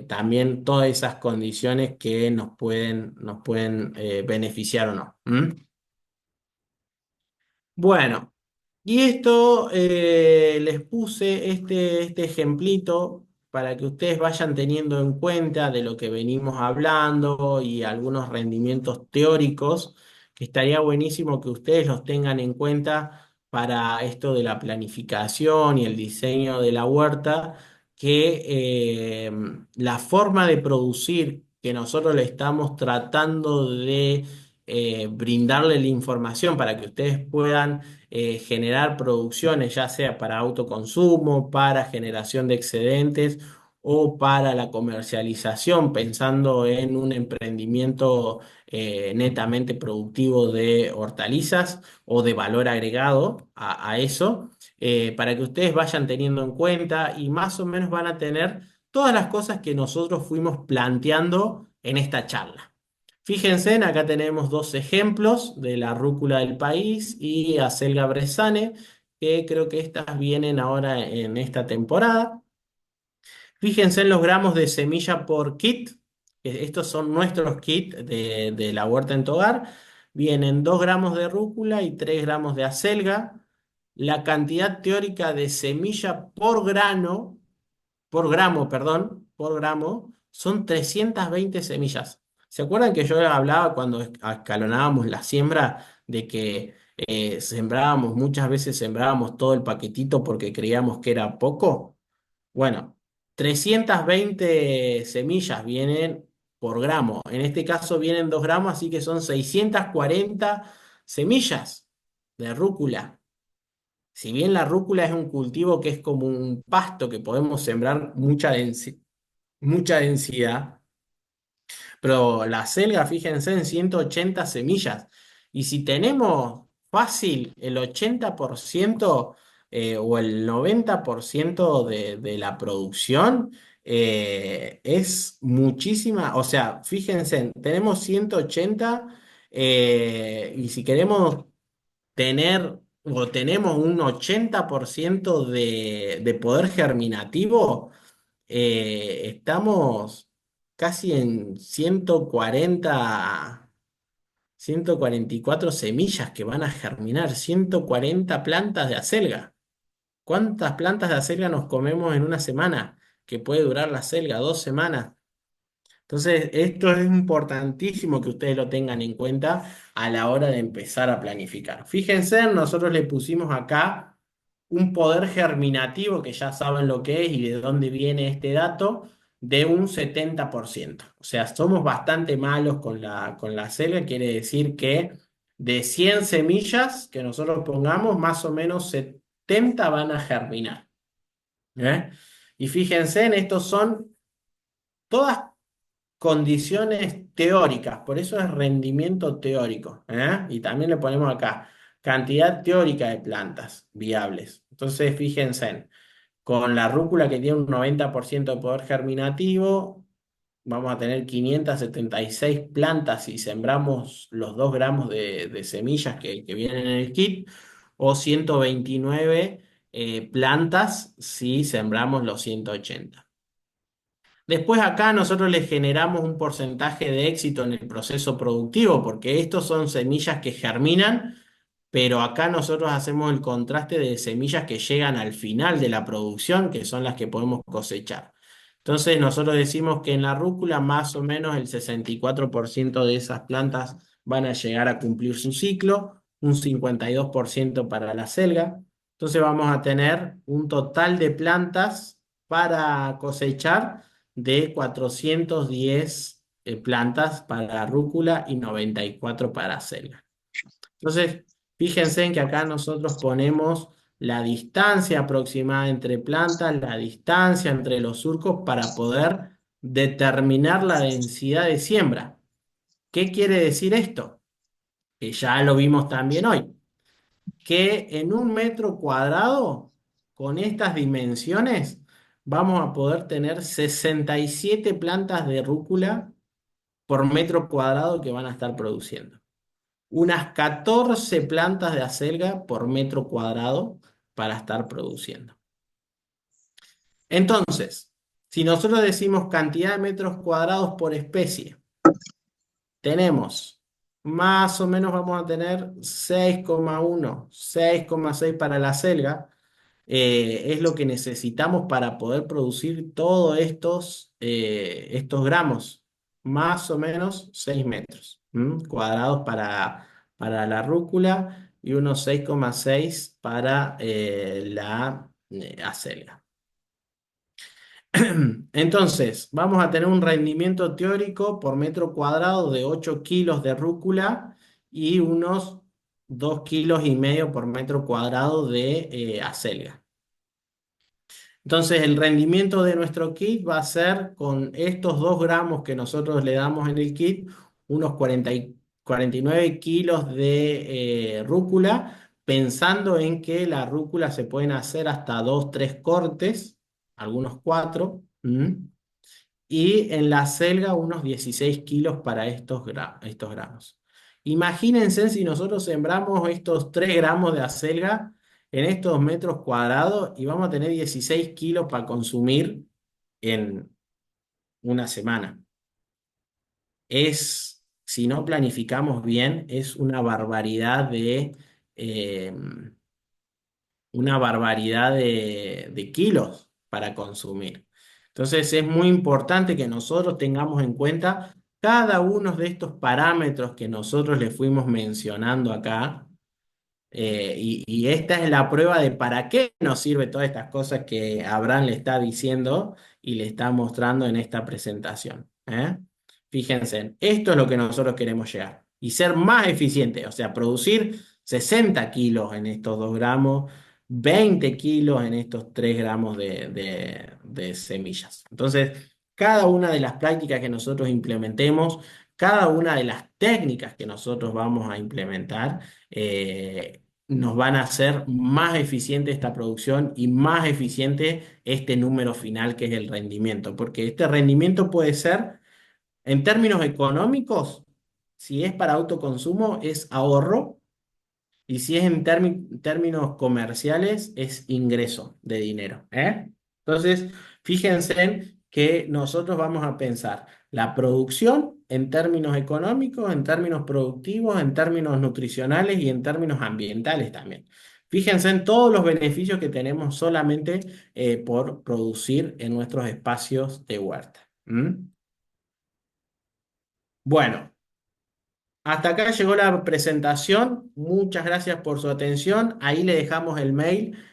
[SPEAKER 1] también todas esas condiciones que nos pueden beneficiar o no. ¿Mm? Bueno, y esto les puse este ejemplito para que ustedes vayan teniendo en cuenta de lo que venimos hablando y algunos rendimientos teóricos, que estaría buenísimo que ustedes los tengan en cuenta para esto de la planificación y el diseño de la huerta, que la forma de producir que nosotros le estamos tratando de brindarle la información para que ustedes puedan generar producciones, ya sea para autoconsumo, para generación de excedentes o para la comercialización, pensando en un emprendimiento netamente productivo de hortalizas o de valor agregado a eso, para que ustedes vayan teniendo en cuenta y más o menos van a tener todas las cosas que nosotros fuimos planteando en esta charla. Fíjense, acá tenemos dos ejemplos de la rúcula del país y acelga brezane, que creo que estas vienen ahora en esta temporada. Fíjense en los gramos de semilla por kit, que estos son nuestros kits de la huerta en tu hogar. Vienen 2 gramos de rúcula y 3 gramos de acelga. La cantidad teórica de semilla por gramo, perdón, por gramo, son 320 semillas. ¿Se acuerdan que yo hablaba cuando escalonábamos la siembra de que muchas veces sembrábamos todo el paquetito porque creíamos que era poco? Bueno, 320 semillas vienen por gramo. En este caso vienen 2 gramos, así que son 640 semillas de rúcula. Si bien la rúcula es un cultivo que es como un pasto que podemos sembrar mucha densidad, pero la selga, fíjense, en 180 semillas. Y si tenemos fácil el 80% o el 90% de la producción, es muchísima. O sea, fíjense, tenemos 180 y si queremos tener o tenemos un 80% de poder germinativo, estamos casi en 144 semillas que van a germinar, 140 plantas de acelga. ¿Cuántas plantas de acelga nos comemos en una semana? Que puede durar la acelga 2 semanas. Entonces, esto es importantísimo que ustedes lo tengan en cuenta a la hora de empezar a planificar. Fíjense, nosotros le pusimos acá un poder germinativo, que ya saben lo que es y de dónde viene este dato, de un 70%. O sea, somos bastante malos con la selga, quiere decir que de 100 semillas que nosotros pongamos, más o menos 70 van a germinar. ¿Eh? Y fíjense, estos son todas condiciones teóricas, por eso es rendimiento teórico. ¿Eh? Y también le ponemos acá cantidad teórica de plantas viables. Entonces, fíjense, con la rúcula que tiene un 90% de poder germinativo, vamos a tener 576 plantas si sembramos los 2 gramos de semillas que vienen en el kit, o 129 plantas si sembramos los 180. Después acá nosotros le generamos un porcentaje de éxito en el proceso productivo, porque estos son semillas que germinan, pero acá nosotros hacemos el contraste de semillas que llegan al final de la producción, que son las que podemos cosechar. Entonces nosotros decimos que en la rúcula más o menos el 64% de esas plantas van a llegar a cumplir su ciclo, un 52% para la selga. Entonces vamos a tener un total de plantas para cosechar de 410 plantas para rúcula y 94 para selga. Entonces, fíjense en que acá nosotros ponemos la distancia aproximada entre plantas, la distancia entre los surcos para poder determinar la densidad de siembra. ¿Qué quiere decir esto? Que ya lo vimos también hoy, que en 1 metro cuadrado, con estas dimensiones, vamos a poder tener 67 plantas de rúcula por metro cuadrado que van a estar produciendo. Unas 14 plantas de acelga por metro cuadrado para estar produciendo. Entonces, si nosotros decimos cantidad de metros cuadrados por especie, tenemos más o menos vamos a tener 6,1, 6,6 para la selga. Es lo que necesitamos para poder producir todos estos gramos, más o menos 6 metros cuadrados para la rúcula y unos 6,6 para la acelga. Entonces, vamos a tener un rendimiento teórico por metro cuadrado de 8 kilos de rúcula y unos 2,5 kilos por metro cuadrado de acelga. Entonces, el rendimiento de nuestro kit va a ser con estos 2 gramos que nosotros le damos en el kit, unos 49 kilos de rúcula, pensando en que la rúcula se pueden hacer hasta 2, 3 cortes, algunos 4. Y en la selga unos 16 kilos para estos gramos. Imagínense si nosotros sembramos estos 3 gramos de acelga en estos metros cuadrados y vamos a tener 16 kilos para consumir en una semana. Si no planificamos bien, es eh, una barbaridad de kilos para consumir. Entonces es muy importante que nosotros tengamos en cuenta cada uno de estos parámetros que nosotros le fuimos mencionando acá. Y esta es la prueba de para qué nos sirve todas estas cosas que Abraham le está diciendo y le está mostrando en esta presentación. Fíjense, esto es lo que nosotros queremos llegar y ser más eficientes, o sea, producir 60 kilos en estos 2 gramos, 20 kilos en estos 3 gramos de semillas. Entonces, cada una de las prácticas que nosotros implementemos, cada una de las técnicas que nosotros vamos a implementar, nos van a hacer más eficiente esta producción y más eficiente este número final que es el rendimiento, porque este rendimiento puede ser, en términos económicos, si es para autoconsumo, es ahorro, y si es en términos comerciales, es ingreso de dinero. Entonces, fíjense en que nosotros vamos a pensar la producción en términos económicos, en términos productivos, en términos nutricionales y en términos ambientales también. Fíjense en todos los beneficios que tenemos solamente por producir en nuestros espacios de huerta. Bueno. Hasta acá llegó la presentación. Muchas gracias por su atención. Ahí le dejamos el mail